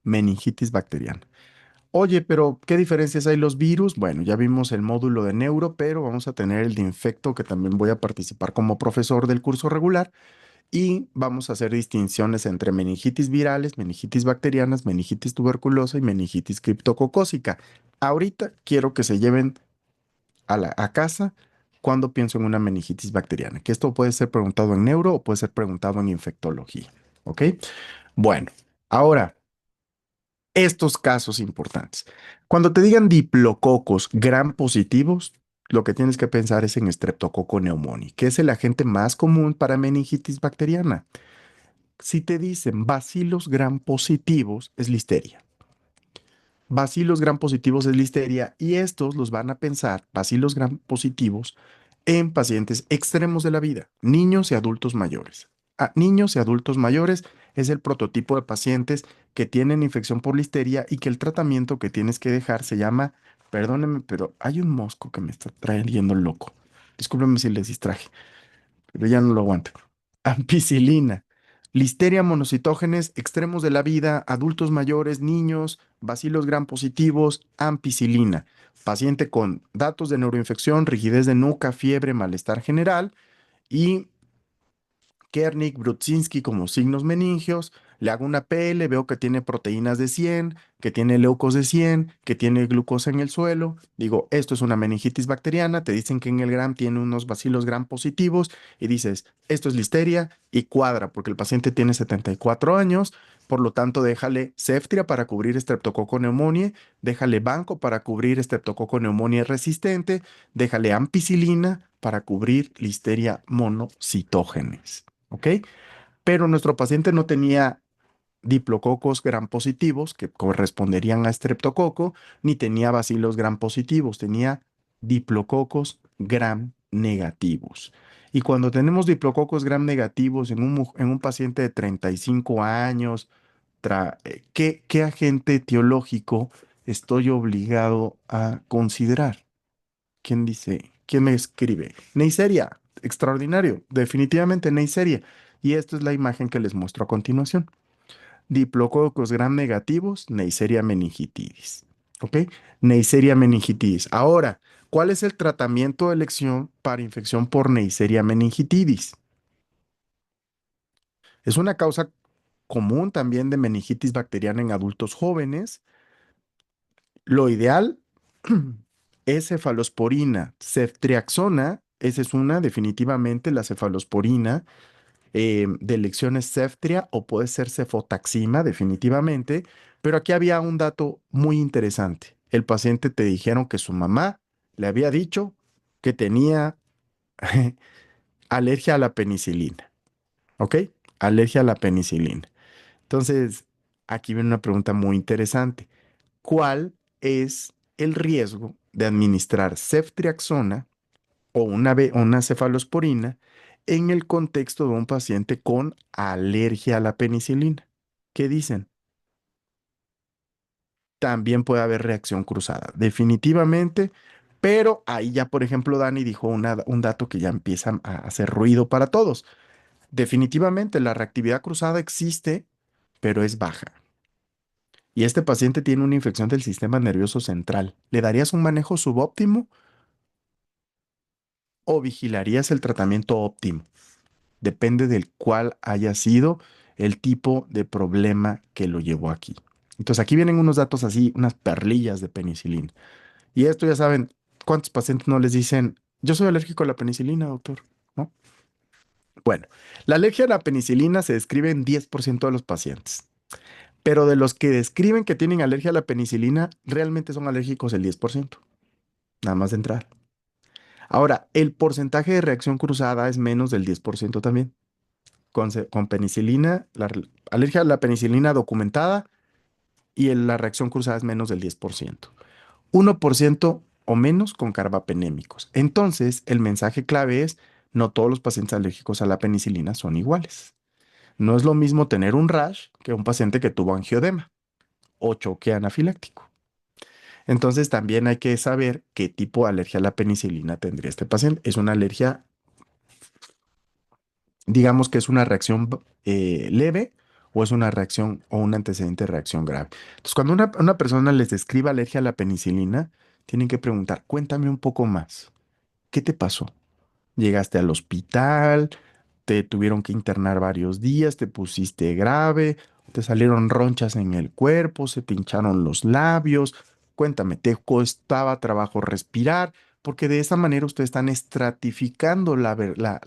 [SPEAKER 1] Meningitis bacteriana. Oye, pero ¿qué diferencias hay los virus? Bueno, ya vimos el módulo de neuro, pero vamos a tener el de infecto, que también voy a participar como profesor del curso regular, y vamos a hacer distinciones entre meningitis virales, meningitis bacterianas, meningitis tuberculosa y meningitis criptococócica. Ahorita quiero que se lleven a casa cuando pienso en una meningitis bacteriana, que esto puede ser preguntado en neuro o puede ser preguntado en infectología. ¿Ok? Bueno, ahora estos casos importantes. Cuando te digan diplococos gram positivos, lo que tienes que pensar es en Streptococcus pneumoniae, que es el agente más común para meningitis bacteriana. Si te dicen bacilos gram positivos, es listeria. Bacilos gram positivos es listeria y estos los van a pensar, bacilos gram positivos, en pacientes extremos de la vida, niños y adultos mayores. Niños y adultos mayores es el prototipo de pacientes que tienen infección por listeria y que el tratamiento que tienes que dejar se llama, perdónenme, pero hay un mosco que me está trayendo loco. Discúlpenme si les distraje, pero ya no lo aguanto. Ampicilina. Listeria monocitógenes, extremos de la vida, adultos mayores, niños, bacilos gram positivos, ampicilina. Paciente con datos de neuroinfección, rigidez de nuca, fiebre, malestar general y Kernick, Brudzinski como signos meningios, Le hago una PL, veo que tiene proteínas de 100, que tiene leucos de 100, que tiene glucosa en el suelo. Digo, esto es una meningitis bacteriana. Te dicen que en el gram tiene unos bacilos gram positivos y dices, esto es listeria y cuadra porque el paciente tiene 74 años. Por lo tanto, déjale Ceftriaxona para cubrir Streptococcus pneumoniae, déjale Banco para cubrir Streptococcus pneumoniae resistente, déjale Ampicilina para cubrir Listeria monocitógenes. ¿Ok? Pero nuestro paciente no tenía diplococos gram positivos que corresponderían a estreptococo, ni tenía bacilos gram positivos, tenía diplococos gram negativos. Y cuando tenemos diplococos gram negativos en un paciente de 35 años, ¿qué agente etiológico estoy obligado a considerar? ¿Quién dice? ¿Quién me escribe? Neisseria, extraordinario, definitivamente Neisseria. Y esta es la imagen que les muestro a continuación. Diplococos gram negativos, Neisseria meningitidis. ¿Ok? Neisseria meningitidis. Ahora, ¿cuál es el tratamiento de elección para infección por Neisseria meningitidis? Es una causa común también de meningitis bacteriana en adultos jóvenes. Lo ideal es cefalosporina, ceftriaxona, esa es una, definitivamente la cefalosporina, de elecciones Ceftria o puede ser cefotaxima, definitivamente, pero aquí había un dato muy interesante. El paciente te dijeron que su mamá le había dicho que tenía alergia a la penicilina, ¿ok? Alergia a la penicilina. Entonces, aquí viene una pregunta muy interesante. ¿Cuál es el riesgo de administrar ceftriaxona o una cefalosporina en el contexto de un paciente con alergia a la penicilina? ¿Qué dicen? También puede haber reacción cruzada, definitivamente, pero ahí ya, por ejemplo, Dani dijo un dato que ya empieza a hacer ruido para todos. Definitivamente la reactividad cruzada existe, pero es baja. Y este paciente tiene una infección del sistema nervioso central. ¿Le darías un manejo subóptimo o vigilarías el tratamiento óptimo? Depende del cuál haya sido el tipo de problema que lo llevó aquí. Entonces aquí vienen unos datos así, unas perlillas de penicilina. Y esto ya saben, ¿cuántos pacientes no les dicen, yo soy alérgico a la penicilina, doctor? ¿No? Bueno, la alergia a la penicilina se describe en 10% de los pacientes, pero de los que describen que tienen alergia a la penicilina, realmente son alérgicos el 10%, nada más de entrar. Ahora, el porcentaje de reacción cruzada es menos del 10% también. Con penicilina, alergia a la penicilina documentada y la reacción cruzada es menos del 10%. 1% o menos con carbapenémicos. Entonces, el mensaje clave es, no todos los pacientes alérgicos a la penicilina son iguales. No es lo mismo tener un rash que un paciente que tuvo angioedema o choque anafiláctico. Entonces, también hay que saber qué tipo de alergia a la penicilina tendría este paciente. Es una alergia, digamos que es una reacción leve o es una reacción o un antecedente de reacción grave. Entonces, cuando una persona les describa alergia a la penicilina, tienen que preguntar, cuéntame un poco más. ¿Qué te pasó? ¿Llegaste al hospital? ¿Te tuvieron que internar varios días? ¿Te pusiste grave? ¿Te salieron ronchas en el cuerpo? ¿Se te hincharon los labios? Cuéntame, ¿te costaba trabajo respirar? Porque de esa manera ustedes están estratificando la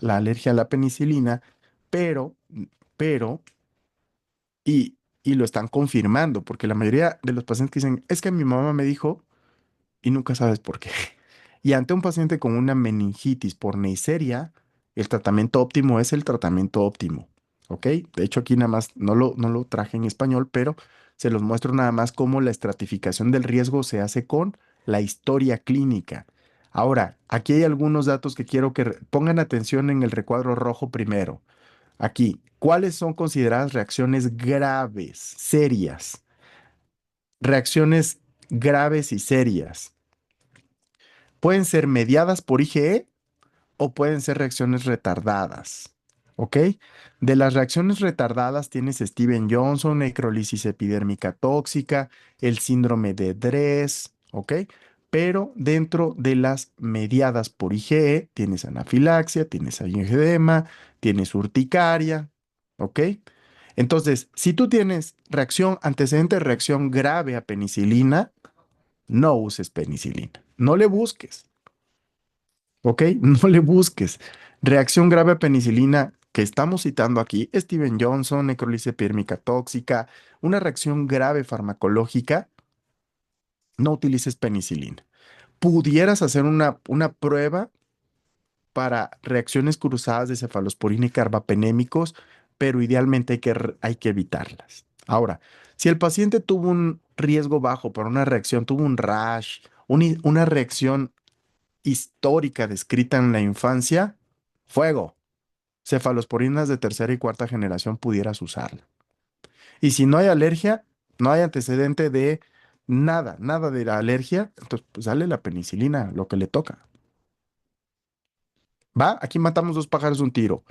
[SPEAKER 1] alergia a la penicilina, pero, pero, y lo están confirmando, porque la mayoría de los pacientes que dicen, es que mi mamá me dijo, y nunca sabes por qué. Y ante un paciente con una meningitis por Neisseria, el tratamiento óptimo es el tratamiento óptimo. ¿Ok? De hecho, aquí nada más no lo traje en español, pero se los muestro nada más cómo la estratificación del riesgo se hace con la historia clínica. Ahora, aquí hay algunos datos que quiero que pongan atención en el recuadro rojo primero. Aquí, ¿cuáles son consideradas reacciones graves, serias? Reacciones graves y serias. Pueden ser mediadas por IgE o pueden ser reacciones retardadas. ¿Ok? De las reacciones retardadas tienes Steven Johnson, necrolisis epidérmica tóxica, el síndrome de Dres, ¿ok? Pero dentro de las mediadas por IgE tienes anafilaxia, tienes angioedema, tienes urticaria, ¿ok? Entonces, si tú tienes antecedente de reacción grave a penicilina, no uses penicilina. No le busques, ¿ok? No le busques. Reacción grave a penicilina que estamos citando aquí, Steven Johnson, necrólisis epidérmica tóxica, una reacción grave farmacológica, no utilices penicilina. Pudieras hacer una prueba para reacciones cruzadas de cefalosporina y carbapenémicos, pero idealmente hay que evitarlas. Ahora, si el paciente tuvo un riesgo bajo por una reacción, tuvo un rash, una reacción histórica descrita en la infancia, fuego. Cefalosporinas de tercera y cuarta generación pudieras usarla. Y si no hay alergia, no hay antecedente de nada, nada de la alergia, entonces pues dale la penicilina, lo que le toca. ¿Va? Aquí matamos dos pájaros de un tiro.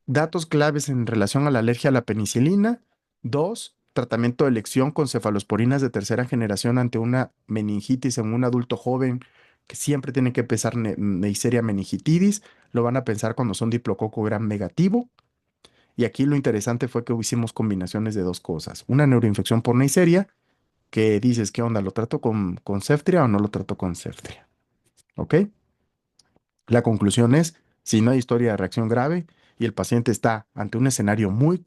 [SPEAKER 1] Datos claves en relación a la alergia a la penicilina. Dos, tratamiento de elección con cefalosporinas de tercera generación ante una meningitis en un adulto joven que siempre tiene que pensar Neisseria meningitidis. Lo van a pensar cuando son diplococo gram negativo. Y aquí lo interesante fue que hicimos combinaciones de dos cosas. Una neuroinfección por Neisseria, que dices, ¿qué onda? ¿Lo trato con Ceftria o no lo trato con Ceftria? ¿Ok? La conclusión es, si no hay historia de reacción grave y el paciente está ante un escenario muy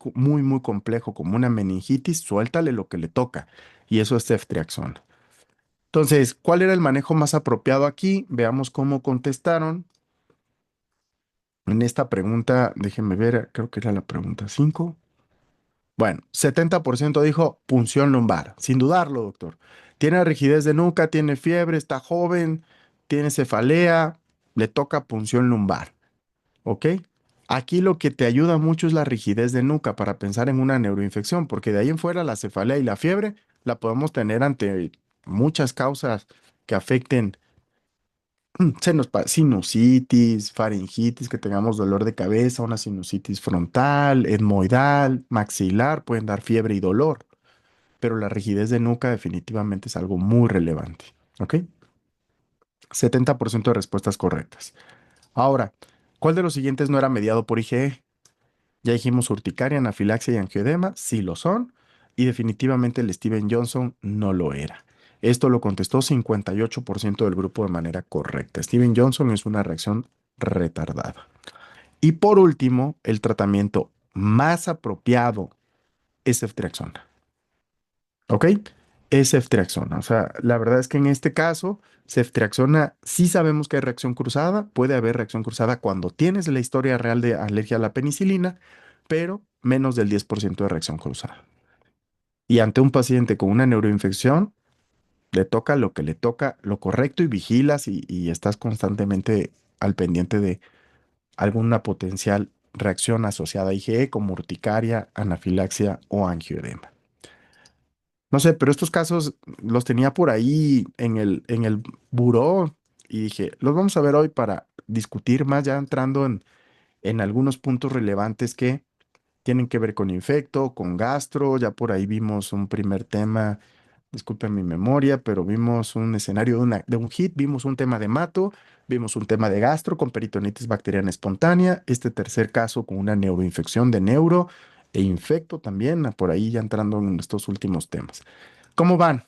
[SPEAKER 1] complejo como una meningitis, suéltale lo que le toca. Y eso es ceftriaxona. Entonces, ¿cuál era el manejo más apropiado aquí? Veamos cómo contestaron. En esta pregunta, déjenme ver, creo que era la pregunta 5. Bueno, 70% dijo punción lumbar, sin dudarlo, doctor. Tiene rigidez de nuca, tiene fiebre, está joven, tiene cefalea, le toca punción lumbar. ¿Ok? Aquí lo que te ayuda mucho es la rigidez de nuca para pensar en una neuroinfección, porque de ahí en fuera la cefalea y la fiebre la podemos tener ante muchas causas que afecten sinusitis, faringitis, que tengamos dolor de cabeza, una sinusitis frontal, etmoidal, maxilar, pueden dar fiebre y dolor, pero la rigidez de nuca definitivamente es algo muy relevante. ¿Ok? 70% de respuestas correctas. Ahora, ¿cuál de los siguientes no era mediado por IgE? Ya dijimos urticaria, anafilaxia y angioedema, sí lo son, y definitivamente el Steven Johnson no lo era. Esto lo contestó 58% del grupo de manera correcta. Steven Johnson es una reacción retardada. Y por último, el tratamiento más apropiado es ceftriaxona. ¿Ok? Es ceftriaxona. O sea, la verdad es que en este caso, ceftriaxona sí sabemos que hay reacción cruzada. Puede haber reacción cruzada cuando tienes la historia real de alergia a la penicilina, pero menos del 10% de reacción cruzada. Y ante un paciente con una neuroinfección, le toca lo que le toca, lo correcto y vigilas y estás constantemente al pendiente de alguna potencial reacción asociada a IgE como urticaria, anafilaxia o angioedema. No sé, pero estos casos los tenía por ahí en el buró y dije, los vamos a ver hoy para discutir más, ya entrando en algunos puntos relevantes que tienen que ver con infecto, con gastro. Ya por ahí vimos un primer tema, disculpen mi memoria, pero vimos un escenario de un hit, vimos un tema de mato, vimos un tema de gastro con peritonitis bacteriana espontánea, este tercer caso con una neuroinfección de neuro e infecto también, por ahí ya entrando en estos últimos temas. ¿Cómo van?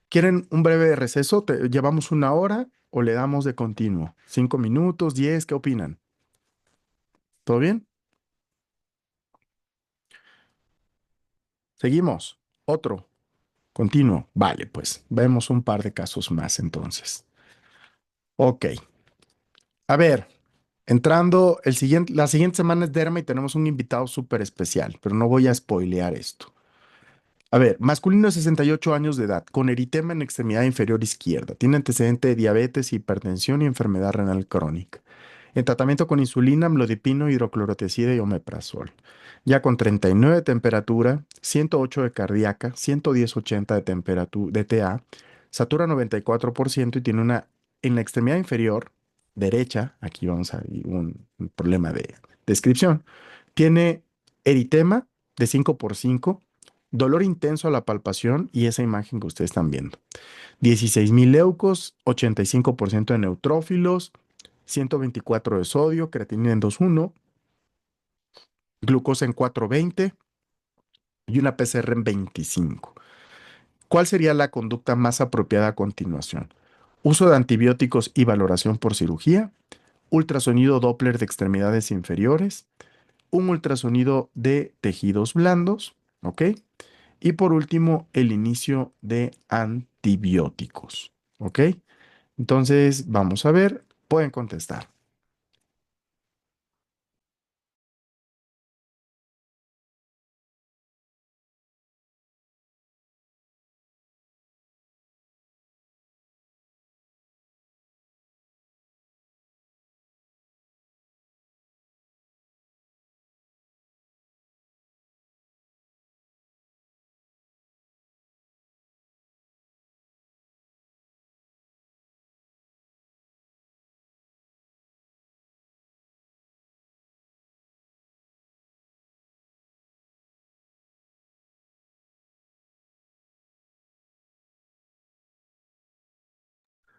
[SPEAKER 1] ¿Quieren un breve receso? ¿Llevamos una hora o le damos de continuo? ¿5 minutos? ¿10? ¿Qué opinan? ¿Todo bien? Seguimos. Otro. Continuo. Vale, pues vemos un par de casos más entonces. Ok. A ver, entrando, la siguiente semana es Derma y tenemos un invitado súper especial, pero no voy a spoilear esto. A ver, masculino de 68 años de edad, con eritema en extremidad inferior izquierda. Tiene antecedente de diabetes, hipertensión y enfermedad renal crónica. En tratamiento con insulina, amlodipino, hidroclorotiazida y omeprazol. Ya con 39 de temperatura, 108 de cardíaca, 110/80 de temperatura de TA, satura 94% y tiene una en la extremidad inferior derecha, aquí vamos a ver un problema de descripción, tiene eritema de 5/5, dolor intenso a la palpación y esa imagen que ustedes están viendo. 16,000 leucos, 85% de neutrófilos, 124 de sodio, creatinina en 2,1, glucosa en 420 y una PCR en 25. ¿Cuál sería la conducta más apropiada a continuación? Uso de antibióticos y valoración por cirugía, ultrasonido Doppler de extremidades inferiores, un ultrasonido de tejidos blandos, ¿ok? Y por último, el inicio de antibióticos, ¿ok? Entonces, vamos a ver, pueden contestar.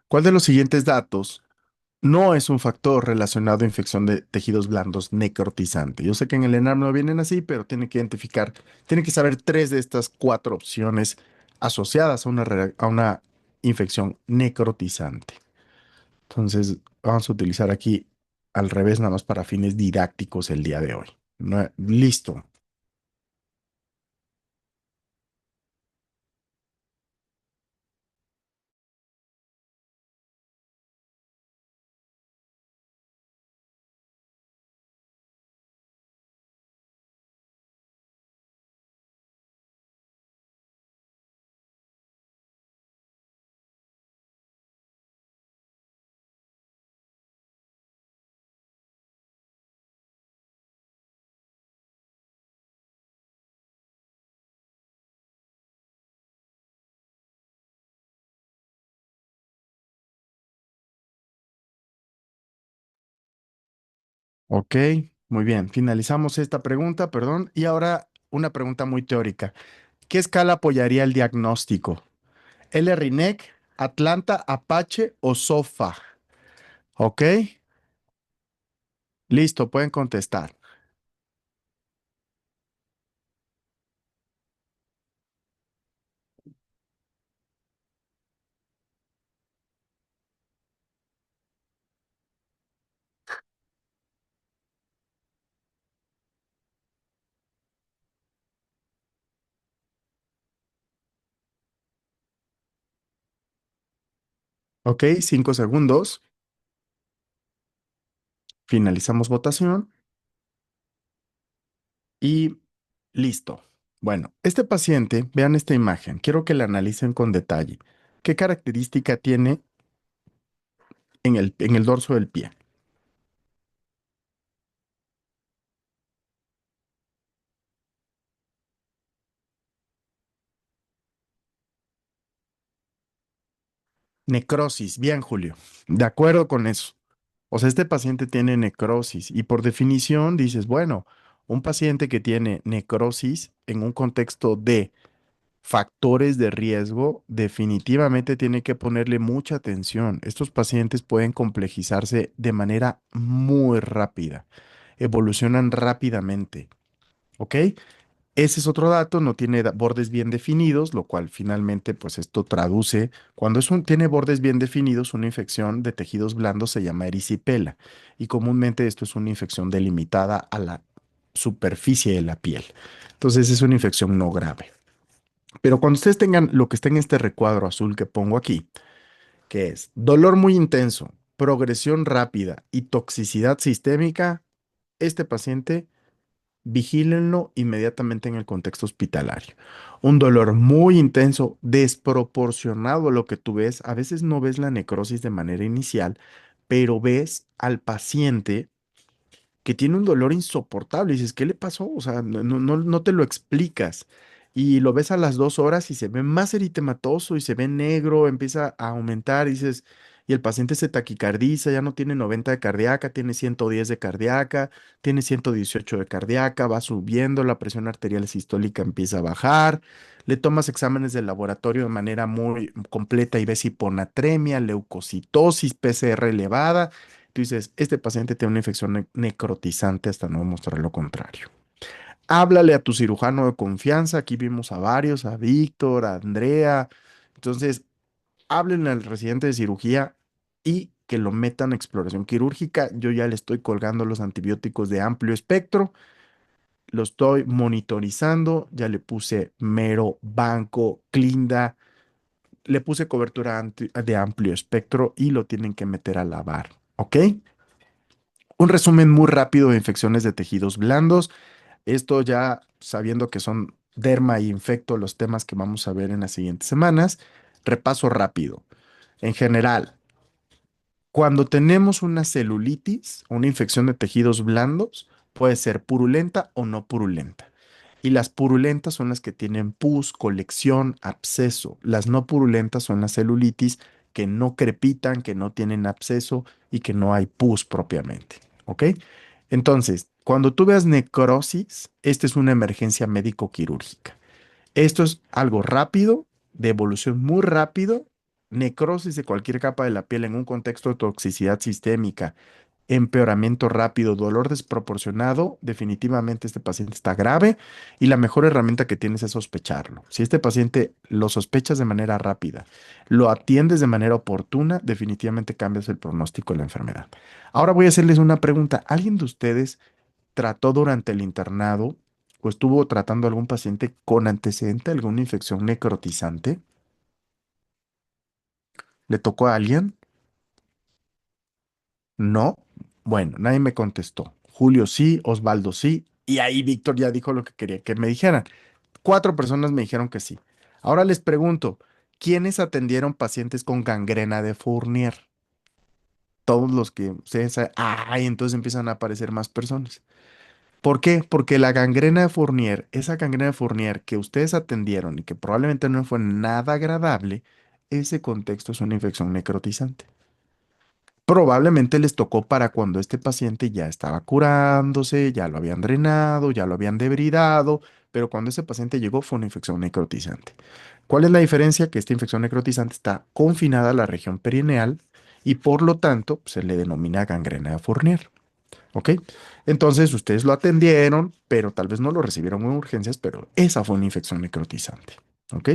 [SPEAKER 1] ¿Cuál de los siguientes datos no es un factor relacionado a infección de tejidos blandos necrotizante? Yo sé que en el ENAR no vienen así, pero tiene que identificar, tiene que saber tres de estas cuatro opciones asociadas a a una infección necrotizante. Entonces, vamos a utilizar aquí al revés, nada más para fines didácticos el día de hoy. Listo. Ok, muy bien. Finalizamos esta pregunta, perdón. Y ahora una pregunta muy teórica. ¿Qué escala apoyaría el diagnóstico? ¿LRINEC, Atlanta, Apache o SOFA? Ok, listo, pueden contestar. Ok, 5 segundos. Finalizamos votación y listo. Bueno, este paciente, vean esta imagen, quiero que la analicen con detalle. ¿Qué característica tiene en el dorso del pie? Necrosis, bien, Julio. De acuerdo con eso. O sea, este paciente tiene necrosis y por definición dices, bueno, un paciente que tiene necrosis en un contexto de factores de riesgo, definitivamente tiene que ponerle mucha atención. Estos pacientes pueden complejizarse de manera muy rápida, evolucionan rápidamente, ¿ok? Ese es otro dato, no tiene bordes bien definidos, lo cual finalmente, pues esto traduce, cuando tiene bordes bien definidos, una infección de tejidos blandos se llama erisipela y comúnmente esto es una infección delimitada a la superficie de la piel. Entonces es una infección no grave. Pero cuando ustedes tengan lo que está en este recuadro azul que pongo aquí, que es dolor muy intenso, progresión rápida y toxicidad sistémica, este paciente vigílenlo inmediatamente en el contexto hospitalario. Un dolor muy intenso, desproporcionado a lo que tú ves. A veces no ves la necrosis de manera inicial, pero ves al paciente que tiene un dolor insoportable. Y dices, ¿qué le pasó? O sea, no te lo explicas. Y lo ves a las 2 horas y se ve más eritematoso y se ve negro, empieza a aumentar. Dices, y el paciente se taquicardiza, ya no tiene 90 de cardíaca, tiene 110 de cardíaca, tiene 118 de cardíaca, va subiendo, la presión arterial sistólica empieza a bajar. Le tomas exámenes de laboratorio de manera muy completa y ves hiponatremia, leucocitosis, PCR elevada. Tú dices, este paciente tiene una infección necrotizante hasta no mostrar lo contrario. Háblale a tu cirujano de confianza. Aquí vimos a varios, a Víctor, a Andrea. Entonces, háblenle al residente de cirugía y que lo metan a exploración quirúrgica. Yo ya le estoy colgando los antibióticos de amplio espectro, lo estoy monitorizando, ya le puse Mero, Banco, Clinda, le puse cobertura de amplio espectro y lo tienen que meter a lavar, ¿ok? Un resumen muy rápido de infecciones de tejidos blandos. Esto ya sabiendo que son derma y infecto los temas que vamos a ver en las siguientes semanas. Repaso rápido. En general, cuando tenemos una celulitis, una infección de tejidos blandos, puede ser purulenta o no purulenta. Y las purulentas son las que tienen pus, colección, absceso. Las no purulentas son las celulitis que no crepitan, que no tienen absceso y que no hay pus propiamente. ¿Ok? Entonces, cuando tú veas necrosis, esta es una emergencia médico-quirúrgica. Esto es algo rápido, de evolución muy rápido, necrosis de cualquier capa de la piel en un contexto de toxicidad sistémica, empeoramiento rápido, dolor desproporcionado, definitivamente este paciente está grave y la mejor herramienta que tienes es sospecharlo. Si este paciente lo sospechas de manera rápida, lo atiendes de manera oportuna, definitivamente cambias el pronóstico de la enfermedad. Ahora voy a hacerles una pregunta. ¿Alguien de ustedes trató durante el internado o estuvo tratando a algún paciente con antecedente, alguna infección necrotizante? ¿Le tocó a alguien? No. Bueno, nadie me contestó. Julio sí, Osvaldo sí, y ahí Víctor ya dijo lo que quería que me dijeran. Cuatro personas me dijeron que sí. Ahora les pregunto, ¿quiénes atendieron pacientes con gangrena de Fournier? Todos los que ustedes saben. Ay, entonces empiezan a aparecer más personas. ¿Por qué? Porque la gangrena de Fournier, esa gangrena de Fournier que ustedes atendieron y que probablemente no fue nada agradable, ese contexto es una infección necrotizante. Probablemente les tocó para cuando este paciente ya estaba curándose, ya lo habían drenado, ya lo habían debridado, pero cuando ese paciente llegó fue una infección necrotizante. ¿Cuál es la diferencia? Que esta infección necrotizante está confinada a la región perineal y por lo tanto se le denomina gangrena de Fournier. ¿Ok? Entonces ustedes lo atendieron, pero tal vez no lo recibieron en urgencias, pero esa fue una infección necrotizante. ¿Ok?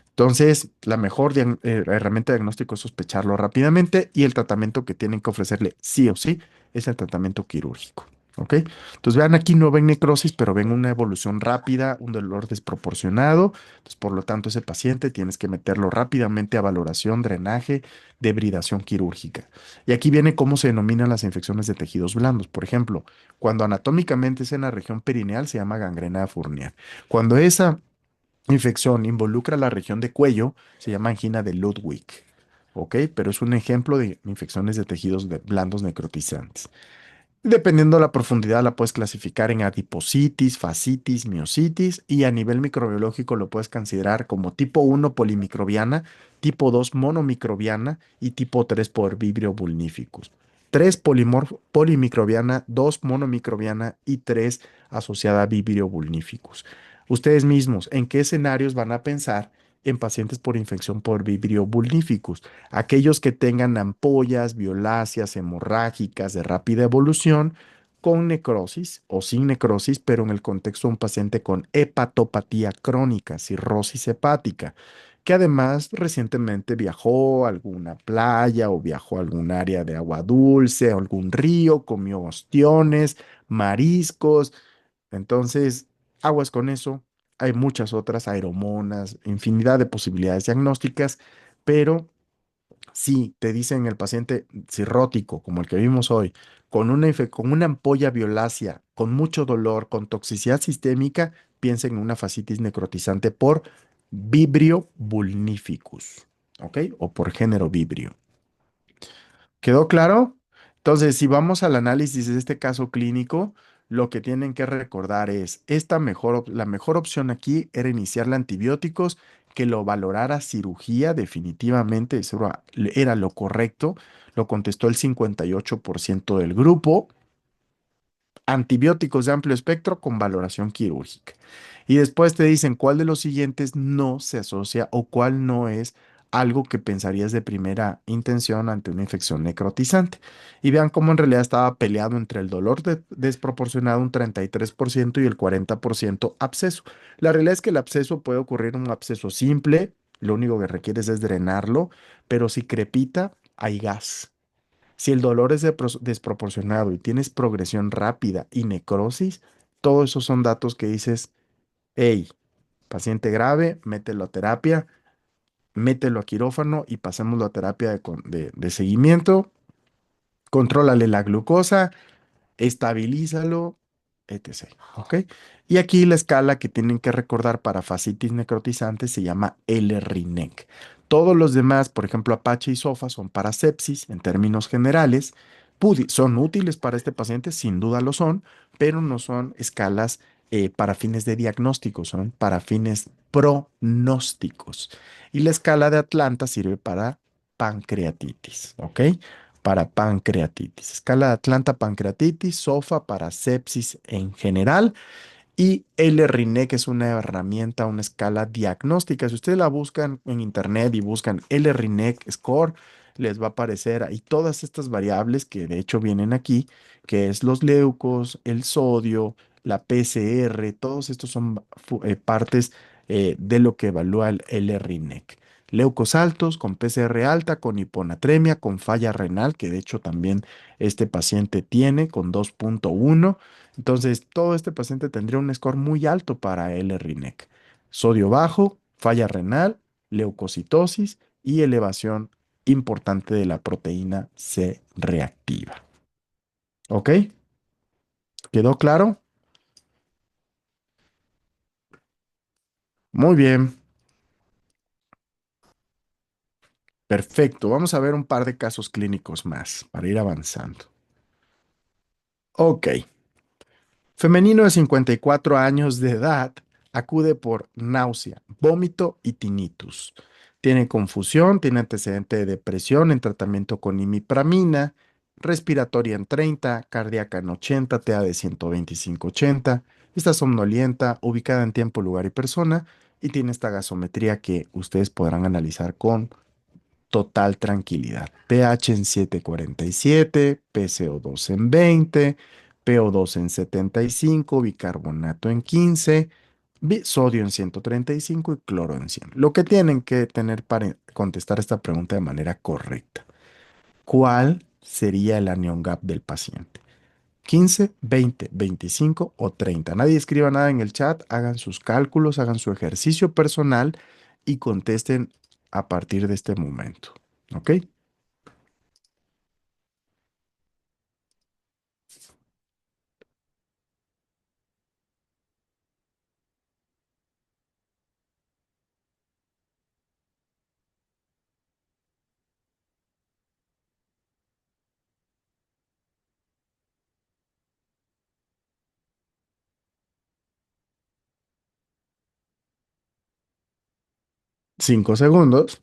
[SPEAKER 1] Entonces, la mejor herramienta de diagnóstico es sospecharlo rápidamente y el tratamiento que tienen que ofrecerle sí o sí es el tratamiento quirúrgico. ¿Ok? Entonces, vean aquí no ven necrosis, pero ven una evolución rápida, un dolor desproporcionado. Entonces, por lo tanto, ese paciente tienes que meterlo rápidamente a valoración, drenaje, debridación quirúrgica. Y aquí viene cómo se denominan las infecciones de tejidos blandos. Por ejemplo, cuando anatómicamente es en la región perineal, se llama gangrena de Fournier. Cuando esa infección involucra la región de cuello, se llama angina de Ludwig, ¿ok? Pero es un ejemplo de infecciones de tejidos blandos necrotizantes. Dependiendo de la profundidad, la puedes clasificar en adipositis, fascitis, miositis y a nivel microbiológico lo puedes considerar como tipo 1 polimicrobiana, tipo 2 monomicrobiana y tipo 3 por Vibrio vulnificus. 3 polimicrobiana, 2 monomicrobiana y 3 asociada a Vibrio vulnificus. Ustedes mismos, ¿en qué escenarios van a pensar en pacientes por infección por Vibrio vulnificus? Aquellos que tengan ampollas, violáceas, hemorrágicas de rápida evolución, con necrosis o sin necrosis, pero en el contexto de un paciente con hepatopatía crónica, cirrosis hepática, que además recientemente viajó a alguna playa o viajó a algún área de agua dulce, a algún río, comió ostiones, mariscos. Entonces, aguas con eso. Hay muchas otras aeromonas, infinidad de posibilidades diagnósticas, pero si te dicen el paciente cirrótico, como el que vimos hoy, con una ampolla violácea, con mucho dolor, con toxicidad sistémica, piensen en una fascitis necrotizante por Vibrio vulnificus, ¿ok? O por género Vibrio. ¿Quedó claro? Entonces, si vamos al análisis de este caso clínico, lo que tienen que recordar es, la mejor opción aquí era iniciarle antibióticos, que lo valorara cirugía, definitivamente, eso era lo correcto, lo contestó el 58% del grupo, antibióticos de amplio espectro con valoración quirúrgica. Y después te dicen cuál de los siguientes no se asocia o cuál no es algo que pensarías de primera intención ante una infección necrotizante. Y vean cómo en realidad estaba peleado entre el dolor desproporcionado, un 33% y el 40% absceso. La realidad es que el absceso puede ocurrir un absceso simple, lo único que requieres es drenarlo, pero si crepita, hay gas. Si el dolor es desproporcionado y tienes progresión rápida y necrosis, todos esos son datos que dices, hey, paciente grave, mételo a terapia, mételo a quirófano y pasémoslo a terapia de seguimiento, contrólale la glucosa, estabilízalo, etc. ¿Ok? Y aquí la escala que tienen que recordar para fascitis necrotizante se llama L-RINEC. Todos los demás, por ejemplo, Apache y SOFA, son para sepsis en términos generales. Son útiles para este paciente, sin duda lo son, pero no son escalas para fines de diagnóstico, son para fines pronósticos. Y la escala de Atlanta sirve para pancreatitis, ¿ok? Para pancreatitis. Escala de Atlanta, pancreatitis, SOFA para sepsis en general y L-RINEC es una herramienta, una escala diagnóstica. Si ustedes la buscan en internet y buscan L-RINEC score, les va a aparecer ahí todas estas variables que de hecho vienen aquí, que es los leucos, el sodio, la PCR, todos estos son partes de lo que evalúa el L-RINEC. Leucos altos, con PCR alta, con hiponatremia, con falla renal, que de hecho también este paciente tiene, con 2.1. Entonces, todo este paciente tendría un score muy alto para L-RINEC. Sodio bajo, falla renal, leucocitosis y elevación importante de la proteína C reactiva. ¿Ok? ¿Quedó claro? Muy bien, perfecto. Vamos a ver un par de casos clínicos más para ir avanzando. Ok. Femenino de 54 años de edad acude por náusea, vómito y tinnitus. Tiene confusión, tiene antecedente de depresión en tratamiento con imipramina, respiratoria en 30, cardíaca en 80, TA de 125/80. Está somnolienta, ubicada en tiempo, lugar y persona y tiene esta gasometría que ustedes podrán analizar con total tranquilidad. pH en 7,47, PCO2 en 20, PO2 en 75, bicarbonato en 15, sodio en 135 y cloro en 100. Lo que tienen que tener para contestar esta pregunta de manera correcta. ¿Cuál sería el anion gap del paciente? 15, 20, 25 o 30. Nadie escriba nada en el chat, hagan sus cálculos, hagan su ejercicio personal y contesten a partir de este momento. ¿Ok? 5 segundos.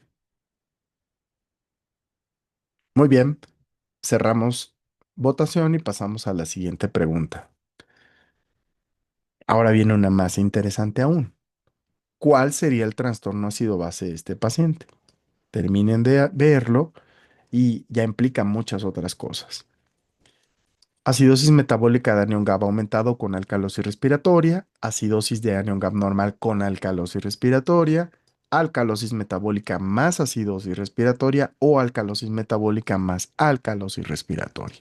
[SPEAKER 1] Muy bien. Cerramos votación y pasamos a la siguiente pregunta. Ahora viene una más interesante aún. ¿Cuál sería el trastorno ácido base de este paciente? Terminen de verlo y ya implica muchas otras cosas. Acidosis metabólica de anión GABA aumentado con alcalosis respiratoria, acidosis de anión GAB normal con alcalosis respiratoria, alcalosis metabólica más acidosis respiratoria o alcalosis metabólica más alcalosis respiratoria.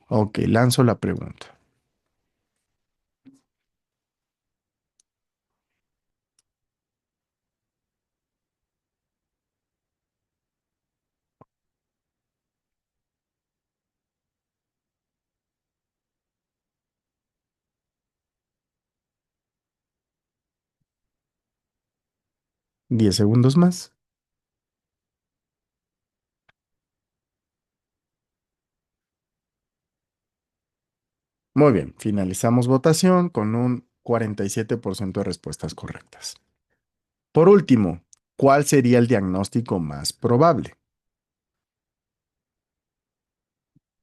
[SPEAKER 1] Ok, lanzo la pregunta. 10 segundos más. Muy bien, finalizamos votación con un 47% de respuestas correctas. Por último, ¿cuál sería el diagnóstico más probable?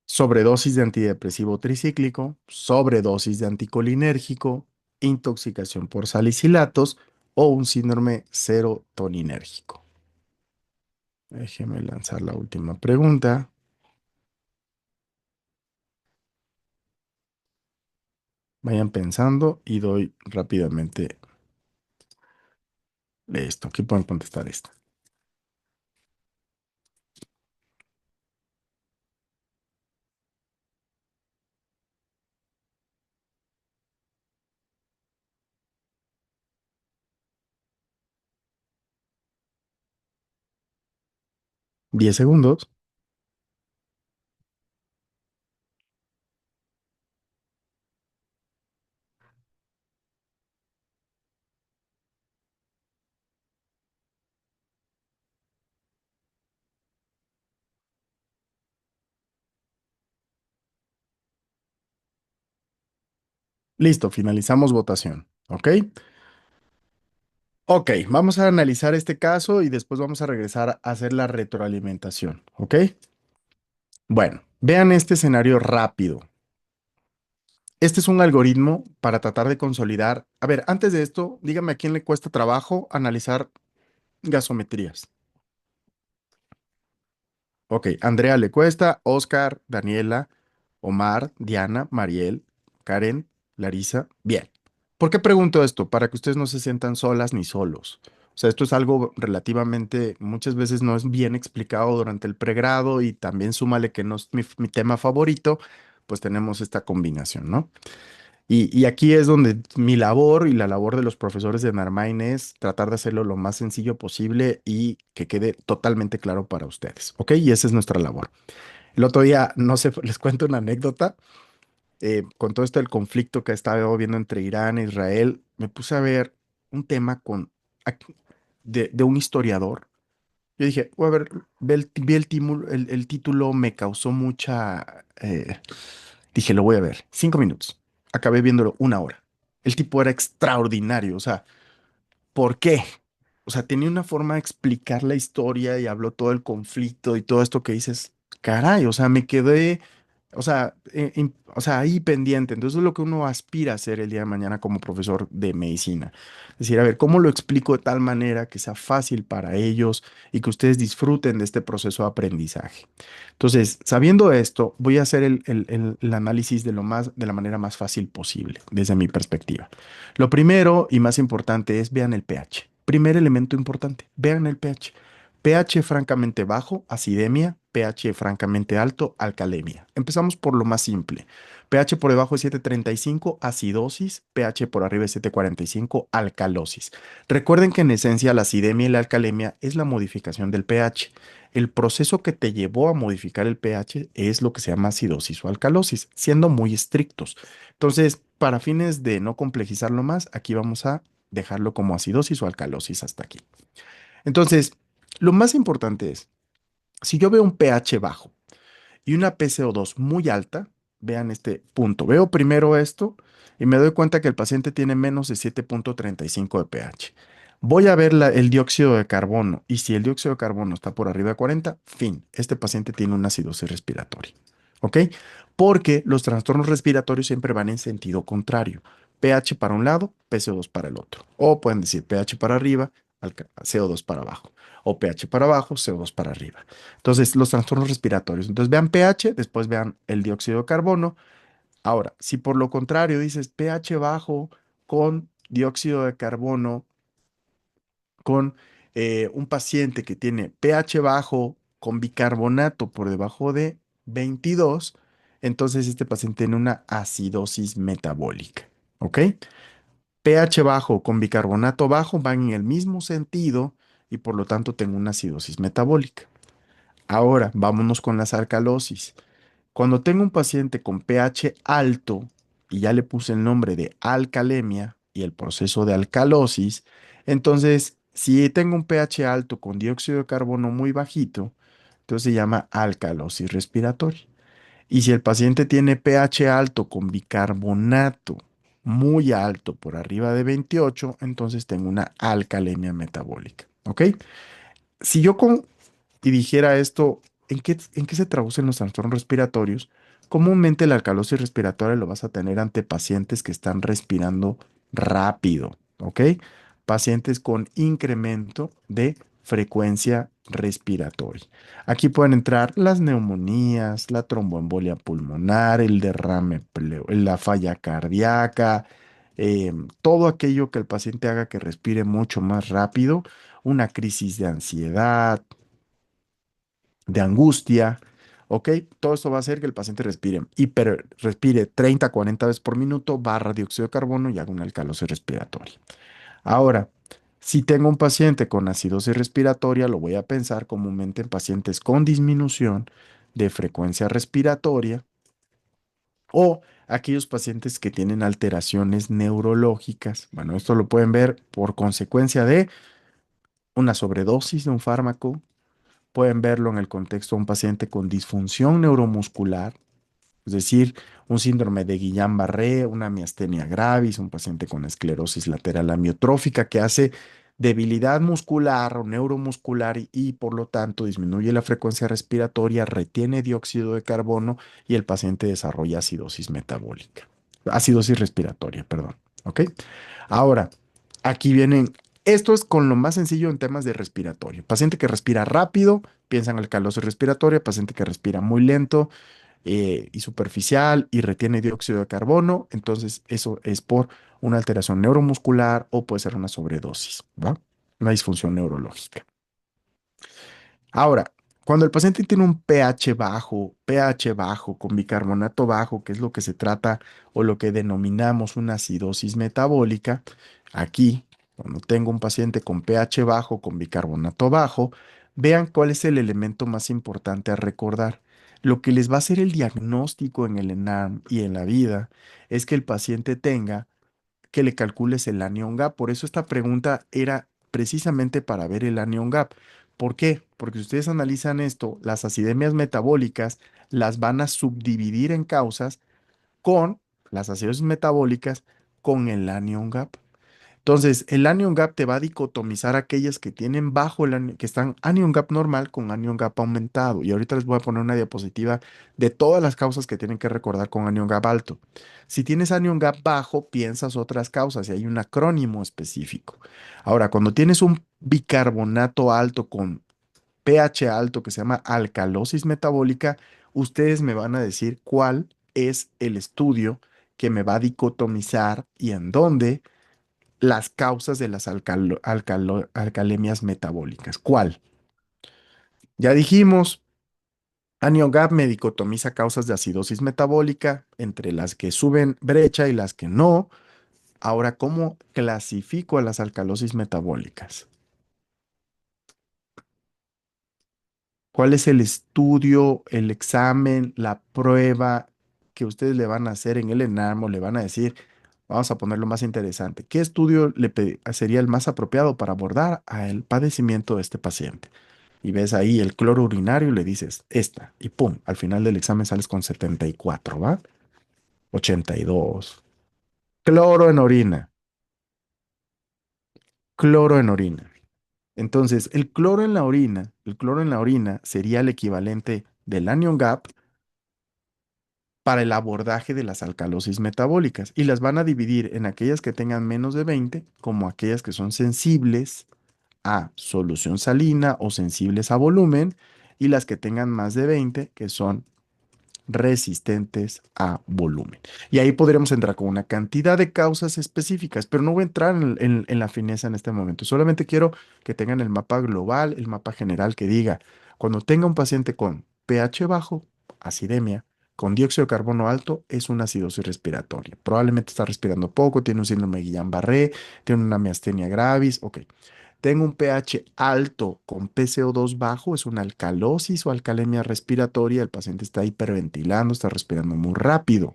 [SPEAKER 1] Sobredosis de antidepresivo tricíclico, sobredosis de anticolinérgico, intoxicación por salicilatos o un síndrome serotoninérgico. Déjeme lanzar la última pregunta. Vayan pensando y doy rápidamente esto. Aquí pueden contestar esto. 10 segundos. Listo, finalizamos votación. ¿Ok? Ok, vamos a analizar este caso y después vamos a regresar a hacer la retroalimentación. ¿Ok? Bueno, vean este escenario rápido. Este es un algoritmo para tratar de consolidar. A ver, antes de esto, dígame a quién le cuesta trabajo analizar gasometrías. Ok, Andrea le cuesta, Oscar, Daniela, Omar, Diana, Mariel, Karen, Larisa. Bien. ¿Por qué pregunto esto? Para que ustedes no se sientan solas ni solos. O sea, esto es algo relativamente, muchas veces no es bien explicado durante el pregrado y también súmale que no es mi tema favorito, pues tenemos esta combinación, ¿no? Y aquí es donde mi labor y la labor de los profesores de Narmain es tratar de hacerlo lo más sencillo posible y que quede totalmente claro para ustedes, ¿ok? Y esa es nuestra labor. El otro día, no sé, les cuento una anécdota. Con todo esto del conflicto que ha estado viendo entre Irán e Israel, me puse a ver un tema de un historiador. Yo dije, voy a ver, vi el título, me causó mucha... dije, lo voy a ver. 5 minutos. Acabé viéndolo una hora. El tipo era extraordinario. O sea, ¿por qué? O sea, tenía una forma de explicar la historia y habló todo el conflicto y todo esto que dices, caray, o sea, me quedé, o sea, ahí pendiente. Entonces, es lo que uno aspira a hacer el día de mañana como profesor de medicina. Es decir, a ver, ¿cómo lo explico de tal manera que sea fácil para ellos y que ustedes disfruten de este proceso de aprendizaje? Entonces, sabiendo esto, voy a hacer el análisis de de la manera más fácil posible, desde mi perspectiva. Lo primero y más importante es vean el pH. Primer elemento importante, vean el pH. pH francamente bajo, acidemia, pH francamente alto, alcalemia. Empezamos por lo más simple. pH por debajo de 7,35, acidosis, pH por arriba de 7,45, alcalosis. Recuerden que en esencia la acidemia y la alcalemia es la modificación del pH. El proceso que te llevó a modificar el pH es lo que se llama acidosis o alcalosis, siendo muy estrictos. Entonces, para fines de no complejizarlo más, aquí vamos a dejarlo como acidosis o alcalosis hasta aquí. Entonces, lo más importante es, si yo veo un pH bajo y una PCO2 muy alta, vean este punto. Veo primero esto y me doy cuenta que el paciente tiene menos de 7,35 de pH. Voy a ver el dióxido de carbono y si el dióxido de carbono está por arriba de 40, fin, este paciente tiene una acidosis respiratoria. ¿Ok? Porque los trastornos respiratorios siempre van en sentido contrario. pH para un lado, PCO2 para el otro. O pueden decir pH para arriba, CO2 para abajo. O pH para abajo, CO2 para arriba. Entonces, los trastornos respiratorios. Entonces, vean pH, después vean el dióxido de carbono. Ahora, si por lo contrario dices pH bajo con dióxido de carbono, con un paciente que tiene pH bajo con bicarbonato por debajo de 22, entonces este paciente tiene una acidosis metabólica. ¿Ok? pH bajo con bicarbonato bajo van en el mismo sentido y por lo tanto tengo una acidosis metabólica. Ahora, vámonos con las alcalosis. Cuando tengo un paciente con pH alto y ya le puse el nombre de alcalemia y el proceso de alcalosis, entonces si tengo un pH alto con dióxido de carbono muy bajito, entonces se llama alcalosis respiratoria. Y si el paciente tiene pH alto con bicarbonato muy alto por arriba de 28, entonces tengo una alcalemia metabólica. ¿Ok? Si yo y dijera esto, en qué se traducen los trastornos respiratorios? Comúnmente la alcalosis respiratoria lo vas a tener ante pacientes que están respirando rápido, ¿ok? Pacientes con incremento de frecuencia respiratoria. Aquí pueden entrar las neumonías, la tromboembolia pulmonar, el derrame, la falla cardíaca, todo aquello que el paciente haga que respire mucho más rápido, una crisis de ansiedad, de angustia, ¿ok? Todo esto va a hacer que el paciente respire 30, 40 veces por minuto, barra dióxido de carbono y haga una alcalosis respiratoria. Ahora, si tengo un paciente con acidosis respiratoria, lo voy a pensar comúnmente en pacientes con disminución de frecuencia respiratoria o aquellos pacientes que tienen alteraciones neurológicas. Bueno, esto lo pueden ver por consecuencia de una sobredosis de un fármaco. Pueden verlo en el contexto de un paciente con disfunción neuromuscular, es decir, un síndrome de Guillain-Barré, una miastenia gravis, un paciente con esclerosis lateral amiotrófica que hace debilidad muscular o neuromuscular y por lo tanto disminuye la frecuencia respiratoria, retiene dióxido de carbono y el paciente desarrolla acidosis metabólica, acidosis respiratoria, perdón. ¿Ok? Ahora, aquí vienen, esto es con lo más sencillo en temas de respiratorio. Paciente que respira rápido, piensa en alcalosis respiratoria, paciente que respira muy lento y superficial y retiene dióxido de carbono, entonces eso es por una alteración neuromuscular o puede ser una sobredosis, ¿va? Una disfunción neurológica. Ahora, cuando el paciente tiene un pH bajo con bicarbonato bajo, que es lo que se trata o lo que denominamos una acidosis metabólica, aquí, cuando tengo un paciente con pH bajo con bicarbonato bajo, vean cuál es el elemento más importante a recordar. Lo que les va a hacer el diagnóstico en el ENAM y en la vida es que el paciente tenga que le calcules el anion gap. Por eso esta pregunta era precisamente para ver el anion gap. ¿Por qué? Porque si ustedes analizan esto, las acidemias metabólicas las van a subdividir en causas con las acidosis metabólicas con el anion gap. Entonces, el anion gap te va a dicotomizar aquellas que tienen bajo que están anion gap normal con anion gap aumentado. Y ahorita les voy a poner una diapositiva de todas las causas que tienen que recordar con anion gap alto. Si tienes anion gap bajo, piensas otras causas y hay un acrónimo específico. Ahora, cuando tienes un bicarbonato alto con pH alto que se llama alcalosis metabólica, ustedes me van a decir cuál es el estudio que me va a dicotomizar y en dónde las causas de las alcalemias metabólicas. ¿Cuál? Ya dijimos, Anion-Gap me dicotomiza causas de acidosis metabólica entre las que suben brecha y las que no. Ahora, ¿cómo clasifico a las alcalosis metabólicas? ¿Cuál es el estudio, el examen, la prueba que ustedes le van a hacer en el ENARM o le van a decir, vamos a ponerlo más interesante, ¿qué estudio sería el más apropiado para abordar el padecimiento de este paciente? Y ves ahí el cloro urinario y le dices, esta, y pum, al final del examen sales con 74, ¿va? 82. Cloro en orina, cloro en orina. Entonces, el cloro en la orina sería el equivalente del anion gap para el abordaje de las alcalosis metabólicas y las van a dividir en aquellas que tengan menos de 20 como aquellas que son sensibles a solución salina o sensibles a volumen y las que tengan más de 20 que son resistentes a volumen. Y ahí podríamos entrar con una cantidad de causas específicas, pero no voy a entrar en la fineza en este momento. Solamente quiero que tengan el mapa global, el mapa general que diga, cuando tenga un paciente con pH bajo, acidemia, con dióxido de carbono alto, es una acidosis respiratoria. Probablemente está respirando poco, tiene un síndrome de Guillain-Barré, tiene una miastenia gravis, ok. Tengo un pH alto con PCO2 bajo, es una alcalosis o alcalemia respiratoria, el paciente está hiperventilando, está respirando muy rápido.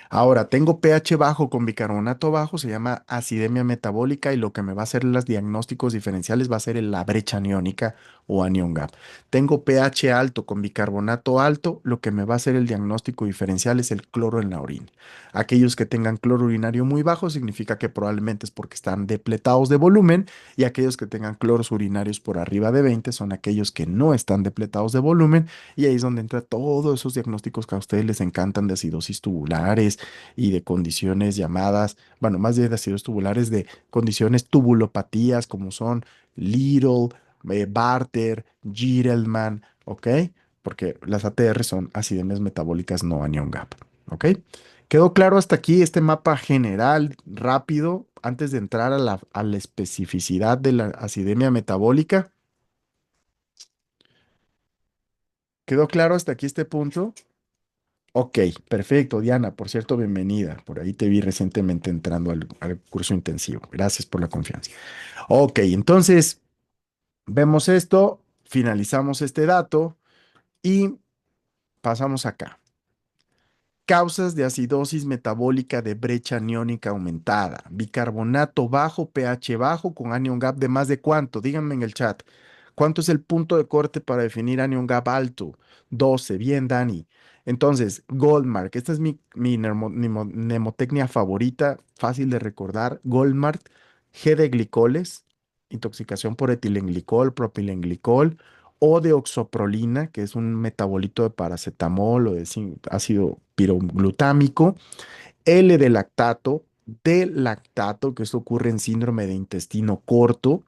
[SPEAKER 1] Ahora, tengo pH bajo con bicarbonato bajo, se llama acidemia metabólica y lo que me va a hacer los diagnósticos diferenciales va a ser la brecha aniónica o anion gap. Tengo pH alto con bicarbonato alto, lo que me va a hacer el diagnóstico diferencial es el cloro en la orina. Aquellos que tengan cloro urinario muy bajo significa que probablemente es porque están depletados de volumen y aquellos que tengan cloros urinarios por arriba de 20 son aquellos que no están depletados de volumen y ahí es donde entra todos esos diagnósticos que a ustedes les encantan de acidosis tubulares, y de condiciones llamadas, bueno, más de ácidos tubulares, de condiciones tubulopatías como son Little, Barter, Gitelman, ¿ok? Porque las ATR son acidemias metabólicas no anion gap, ¿ok? ¿Quedó claro hasta aquí este mapa general rápido antes de entrar a la especificidad de la acidemia metabólica? ¿Quedó claro hasta aquí este punto? Ok, perfecto, Diana. Por cierto, bienvenida. Por ahí te vi recientemente entrando al curso intensivo. Gracias por la confianza. Ok, entonces vemos esto, finalizamos este dato y pasamos acá. Causas de acidosis metabólica de brecha aniónica aumentada. Bicarbonato bajo, pH bajo, con anion gap de más de cuánto. Díganme en el chat. ¿Cuánto es el punto de corte para definir anion gap alto? 12. Bien, Dani. Entonces, Goldmark. Esta es mi mnemotecnia favorita, fácil de recordar. Goldmark, G de glicoles, intoxicación por etilenglicol, propilenglicol o de oxoprolina, que es un metabolito de paracetamol o de ácido piroglutámico, L de lactato, D lactato, que esto ocurre en síndrome de intestino corto,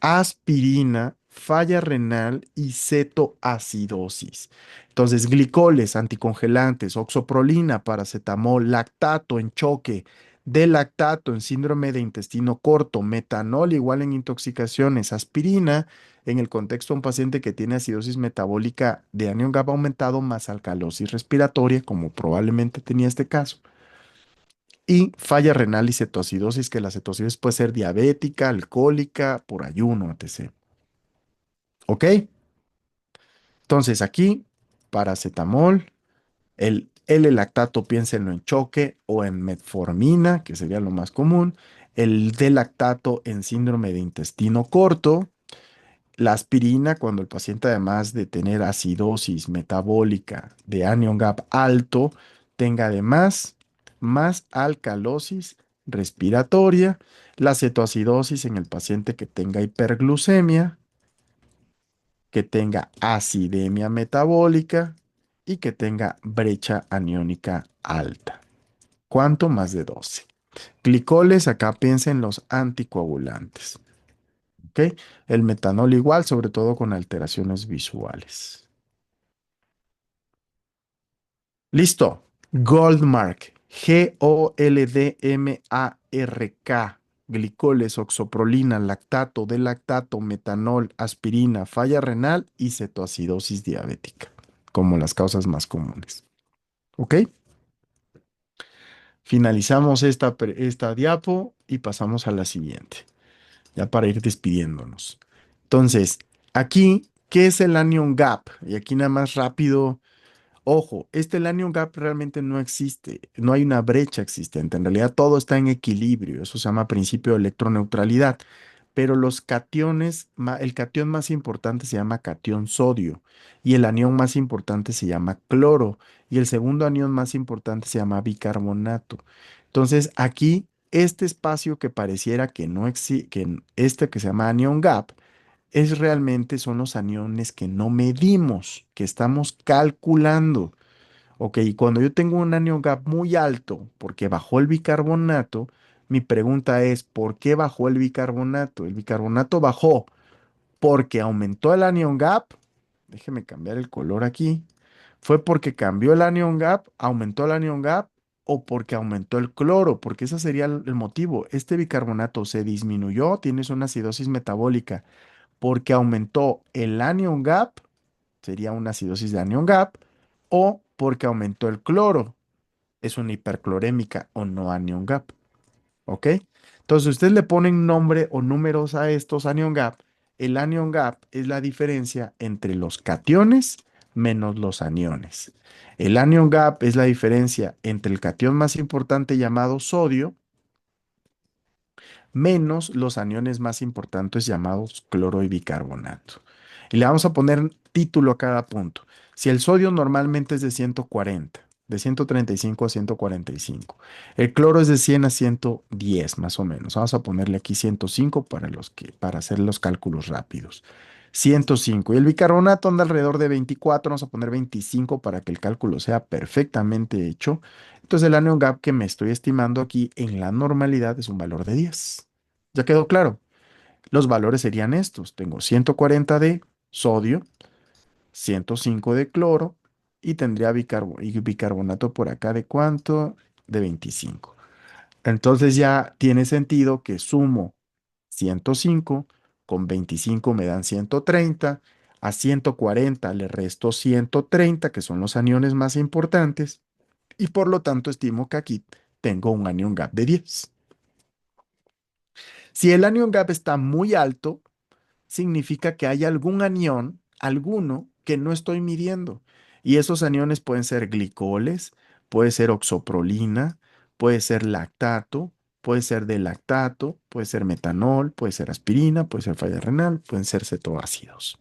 [SPEAKER 1] aspirina, falla renal y cetoacidosis. Entonces, glicoles, anticongelantes, oxoprolina, paracetamol, lactato en choque, D-lactato en síndrome de intestino corto, metanol igual en intoxicaciones, aspirina en el contexto de un paciente que tiene acidosis metabólica de anion GABA aumentado más alcalosis respiratoria, como probablemente tenía este caso, y falla renal y cetoacidosis, que la cetoacidosis puede ser diabética, alcohólica, por ayuno, etc. ¿Ok? Entonces aquí, paracetamol, el L-lactato, piénsenlo en choque o en metformina, que sería lo más común, el D-lactato en síndrome de intestino corto, la aspirina cuando el paciente además de tener acidosis metabólica de anion gap alto, tenga además más alcalosis respiratoria, la cetoacidosis en el paciente que tenga hiperglucemia, que tenga acidemia metabólica y que tenga brecha aniónica alta. ¿Cuánto? Más de 12. Glicoles, acá piensen en los anticoagulantes. ¿Ok? El metanol igual, sobre todo con alteraciones visuales. Listo. Goldmark. Goldmark. Glicoles, oxoprolina, lactato, D-lactato, metanol, aspirina, falla renal y cetoacidosis diabética, como las causas más comunes. ¿Ok? Finalizamos esta diapo y pasamos a la siguiente, ya para ir despidiéndonos. Entonces, aquí, ¿qué es el anion gap? Y aquí nada más rápido. Ojo, este anion gap realmente no existe, no hay una brecha existente, en realidad todo está en equilibrio, eso se llama principio de electroneutralidad, pero los cationes, el catión más importante se llama catión sodio y el anión más importante se llama cloro y el segundo anión más importante se llama bicarbonato. Entonces aquí, este espacio que pareciera que no existe, que se llama anion gap, es realmente son los aniones que no medimos, que estamos calculando. Ok, y cuando yo tengo un anion gap muy alto porque bajó el bicarbonato, mi pregunta es, ¿por qué bajó el bicarbonato? El bicarbonato bajó porque aumentó el anion gap. Déjeme cambiar el color aquí. ¿Fue porque cambió el anion gap, aumentó el anion gap o porque aumentó el cloro? Porque ese sería el motivo. Este bicarbonato se disminuyó, tienes una acidosis metabólica porque aumentó el anion gap, sería una acidosis de anion gap, o porque aumentó el cloro, es una hiperclorémica o no anion gap. ¿Ok? Entonces, ustedes le ponen nombre o números a estos anion gap. El anion gap es la diferencia entre los cationes menos los aniones. El anion gap es la diferencia entre el catión más importante llamado sodio menos los aniones más importantes llamados cloro y bicarbonato. Y le vamos a poner título a cada punto. Si el sodio normalmente es de 140, de 135 a 145, el cloro es de 100 a 110 más o menos. Vamos a ponerle aquí 105 para hacer los cálculos rápidos. 105. Y el bicarbonato anda alrededor de 24, vamos a poner 25 para que el cálculo sea perfectamente hecho. Entonces el anion gap que me estoy estimando aquí en la normalidad es un valor de 10. ¿Ya quedó claro? Los valores serían estos. Tengo 140 de sodio, 105 de cloro y tendría y bicarbonato por acá de cuánto? De 25. Entonces ya tiene sentido que sumo 105 con 25 me dan 130. A 140 le resto 130, que son los aniones más importantes, y por lo tanto estimo que aquí tengo un anion gap de 10. Si el anion gap está muy alto, significa que hay algún anión, alguno, que no estoy midiendo. Y esos aniones pueden ser glicoles, puede ser oxoprolina, puede ser lactato, puede ser de lactato, puede ser metanol, puede ser aspirina, puede ser falla renal, pueden ser cetoácidos.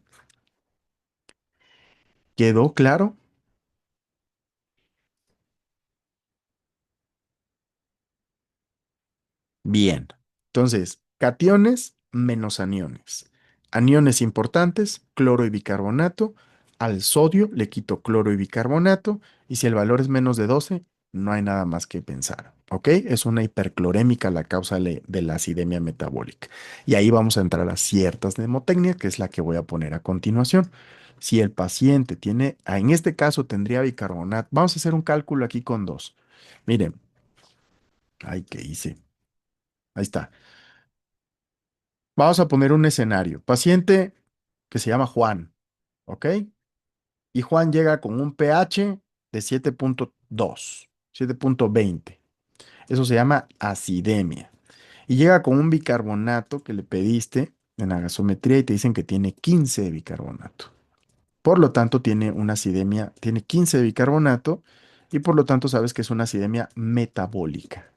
[SPEAKER 1] ¿Quedó claro? Bien. Entonces, cationes menos aniones. Aniones importantes, cloro y bicarbonato. Al sodio le quito cloro y bicarbonato. Y si el valor es menos de 12, no hay nada más que pensar. ¿Ok? Es una hiperclorémica la causa de la acidemia metabólica. Y ahí vamos a entrar a ciertas mnemotecnias, que es la que voy a poner a continuación. Si el paciente tiene, en este caso tendría bicarbonato, vamos a hacer un cálculo aquí con dos. Miren, ay, ¿qué hice? Ahí está. Vamos a poner un escenario. Paciente que se llama Juan, ¿ok? Y Juan llega con un pH de 7.2, 7.20. Eso se llama acidemia. Y llega con un bicarbonato que le pediste en la gasometría y te dicen que tiene 15 de bicarbonato. Por lo tanto, tiene una acidemia, tiene 15 de bicarbonato y por lo tanto sabes que es una acidemia metabólica.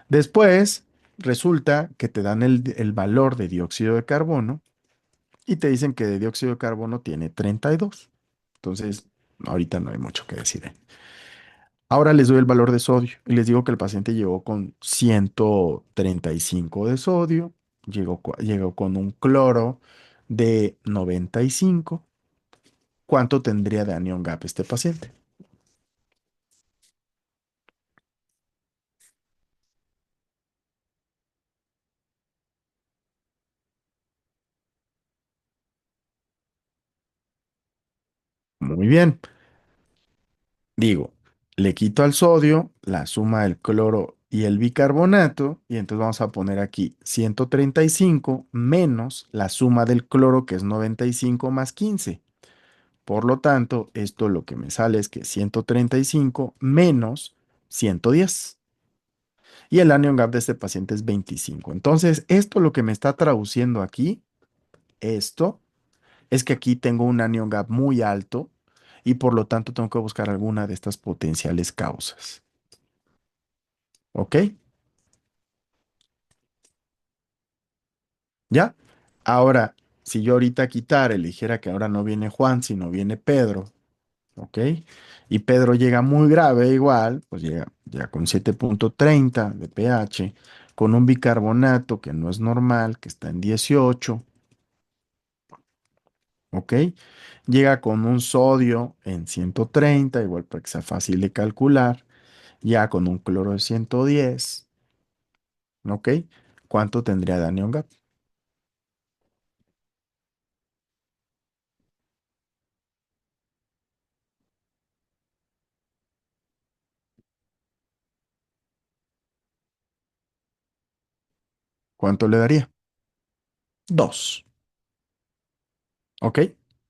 [SPEAKER 1] Después, resulta que te dan el valor de dióxido de carbono y te dicen que de dióxido de carbono tiene 32. Entonces, ahorita no hay mucho que decir. Ahora les doy el valor de sodio y les digo que el paciente llegó con 135 de sodio, llegó con un cloro de 95. ¿Cuánto tendría de anion gap este paciente? Muy bien. Digo, le quito al sodio la suma del cloro y el bicarbonato, y entonces vamos a poner aquí 135 menos la suma del cloro, que es 95 más 15. Por lo tanto, esto lo que me sale es que 135 menos 110. Y el anion gap de este paciente es 25. Entonces, esto lo que me está traduciendo aquí, esto, es que aquí tengo un anion gap muy alto y por lo tanto tengo que buscar alguna de estas potenciales causas. ¿Ok? ¿Ya? Ahora, si yo ahorita quitara y le dijera que ahora no viene Juan, sino viene Pedro, ¿ok? Y Pedro llega muy grave igual, pues llega con 7.30 de pH, con un bicarbonato que no es normal, que está en 18, ¿ok? Llega con un sodio en 130, igual para que sea fácil de calcular, ya con un cloro de 110, ¿ok? ¿Cuánto tendría de anion gap? ¿Cuánto le daría? 2. ¿Ok?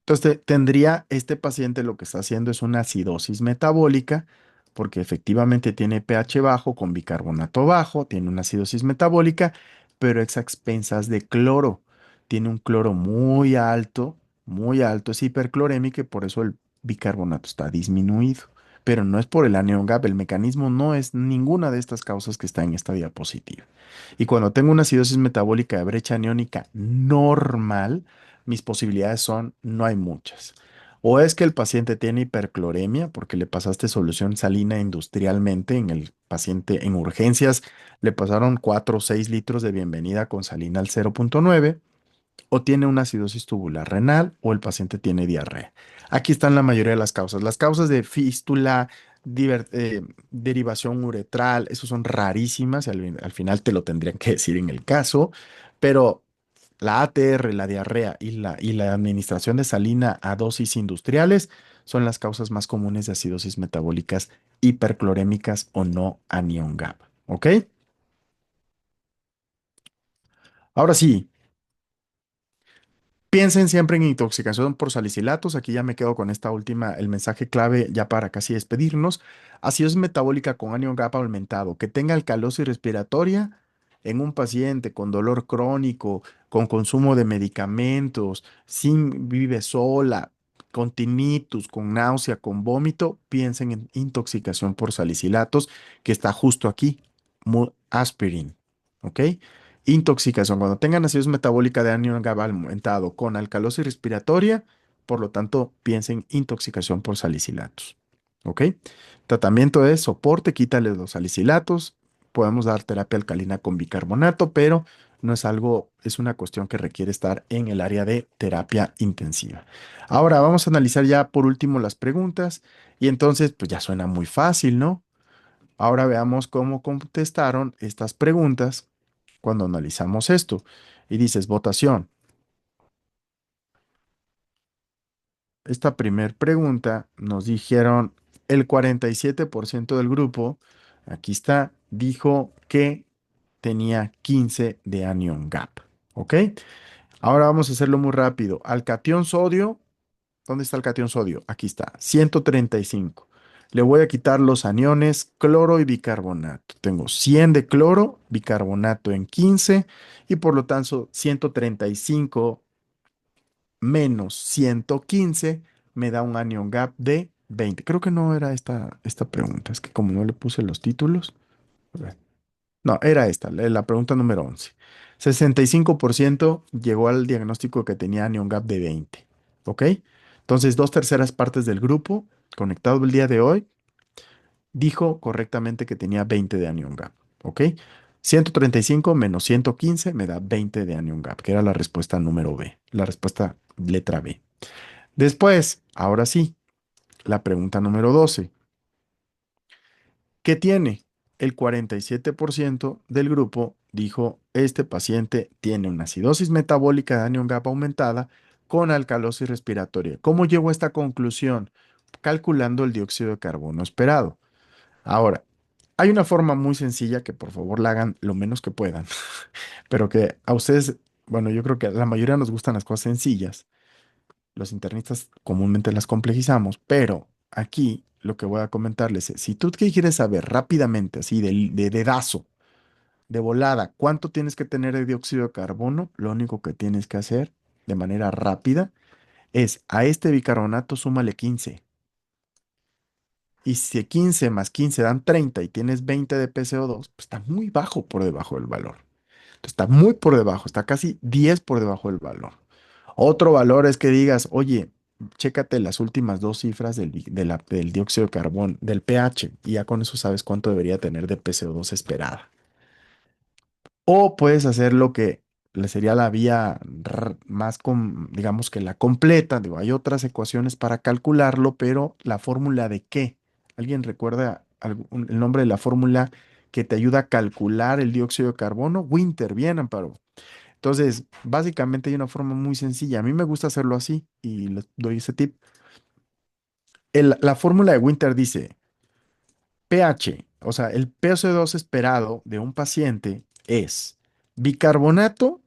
[SPEAKER 1] Entonces tendría este paciente lo que está haciendo es una acidosis metabólica porque efectivamente tiene pH bajo con bicarbonato bajo, tiene una acidosis metabólica, pero es a expensas de cloro. Tiene un cloro muy alto, es hiperclorémico y por eso el bicarbonato está disminuido. Pero no es por el anion gap, el mecanismo no es ninguna de estas causas que está en esta diapositiva. Y cuando tengo una acidosis metabólica de brecha aniónica normal, mis posibilidades son, no hay muchas. O es que el paciente tiene hipercloremia porque le pasaste solución salina industrialmente en el paciente en urgencias, le pasaron 4 o 6 litros de bienvenida con salina al 0.9. o tiene una acidosis tubular renal o el paciente tiene diarrea. Aquí están la mayoría de las causas. Las causas de fístula, derivación uretral, esos son rarísimas, al final te lo tendrían que decir en el caso, pero la ATR, la diarrea y la administración de salina a dosis industriales son las causas más comunes de acidosis metabólicas hiperclorémicas o no anion GAP. ¿Ok? Ahora sí, piensen siempre en intoxicación por salicilatos. Aquí ya me quedo con esta última, el mensaje clave ya para casi despedirnos. Acidosis metabólica con anion GAP aumentado, que tenga alcalosis respiratoria en un paciente con dolor crónico, con consumo de medicamentos, sin vive sola, con tinnitus, con náusea, con vómito, piensen en intoxicación por salicilatos, que está justo aquí, aspirin. ¿Ok? Intoxicación. Cuando tengan acidosis metabólica de anion GABA aumentado con alcalosis respiratoria, por lo tanto, piensen intoxicación por salicilatos. ¿Ok? Tratamiento de soporte, quítale los salicilatos. Podemos dar terapia alcalina con bicarbonato, pero no es algo, es una cuestión que requiere estar en el área de terapia intensiva. Ahora vamos a analizar ya por último las preguntas y entonces, pues ya suena muy fácil, ¿no? Ahora veamos cómo contestaron estas preguntas cuando analizamos esto. Y dices, votación. Esta primer pregunta nos dijeron el 47% del grupo, aquí está, dijo que tenía 15 de anion gap. ¿Ok? Ahora vamos a hacerlo muy rápido. Al cation sodio, ¿dónde está el cation sodio? Aquí está, 135. Le voy a quitar los aniones cloro y bicarbonato. Tengo 100 de cloro, bicarbonato en 15 y por lo tanto 135 menos 115 me da un anion gap de 20. Creo que no era esta pregunta, es que como no le puse los títulos. A ver. No, era esta, la pregunta número 11. 65% llegó al diagnóstico que tenía anion gap de 20. ¿Ok? Entonces, dos terceras partes del grupo conectado el día de hoy dijo correctamente que tenía 20 de anion gap. ¿Ok? 135 menos 115 me da 20 de anion gap, que era la respuesta número B, la respuesta letra B. Después, ahora sí, la pregunta número 12. ¿Qué tiene? El 47% del grupo dijo, este paciente tiene una acidosis metabólica de anion GAP aumentada con alcalosis respiratoria. ¿Cómo llego a esta conclusión? Calculando el dióxido de carbono esperado. Ahora, hay una forma muy sencilla que por favor la hagan lo menos que puedan, pero que a ustedes, bueno, yo creo que a la mayoría nos gustan las cosas sencillas. Los internistas comúnmente las complejizamos, pero aquí lo que voy a comentarles es, si tú quieres saber rápidamente, así de dedazo, de volada, cuánto tienes que tener de dióxido de carbono, lo único que tienes que hacer de manera rápida es a este bicarbonato súmale 15. Y si 15 más 15 dan 30 y tienes 20 de PCO2, pues está muy bajo por debajo del valor. Entonces, está muy por debajo, está casi 10 por debajo del valor. Otro valor es que digas, oye, chécate las últimas dos cifras del dióxido de carbono, del pH, y ya con eso sabes cuánto debería tener de PCO2 esperada. O puedes hacer lo que le sería la vía más, digamos que la completa. Digo, hay otras ecuaciones para calcularlo, pero la fórmula de qué. ¿Alguien recuerda el nombre de la fórmula que te ayuda a calcular el dióxido de carbono? Winter, bien, Amparo. Entonces, básicamente hay una forma muy sencilla. A mí me gusta hacerlo así y les doy ese tip. La fórmula de Winter dice pH, o sea, el PCO2 esperado de un paciente es bicarbonato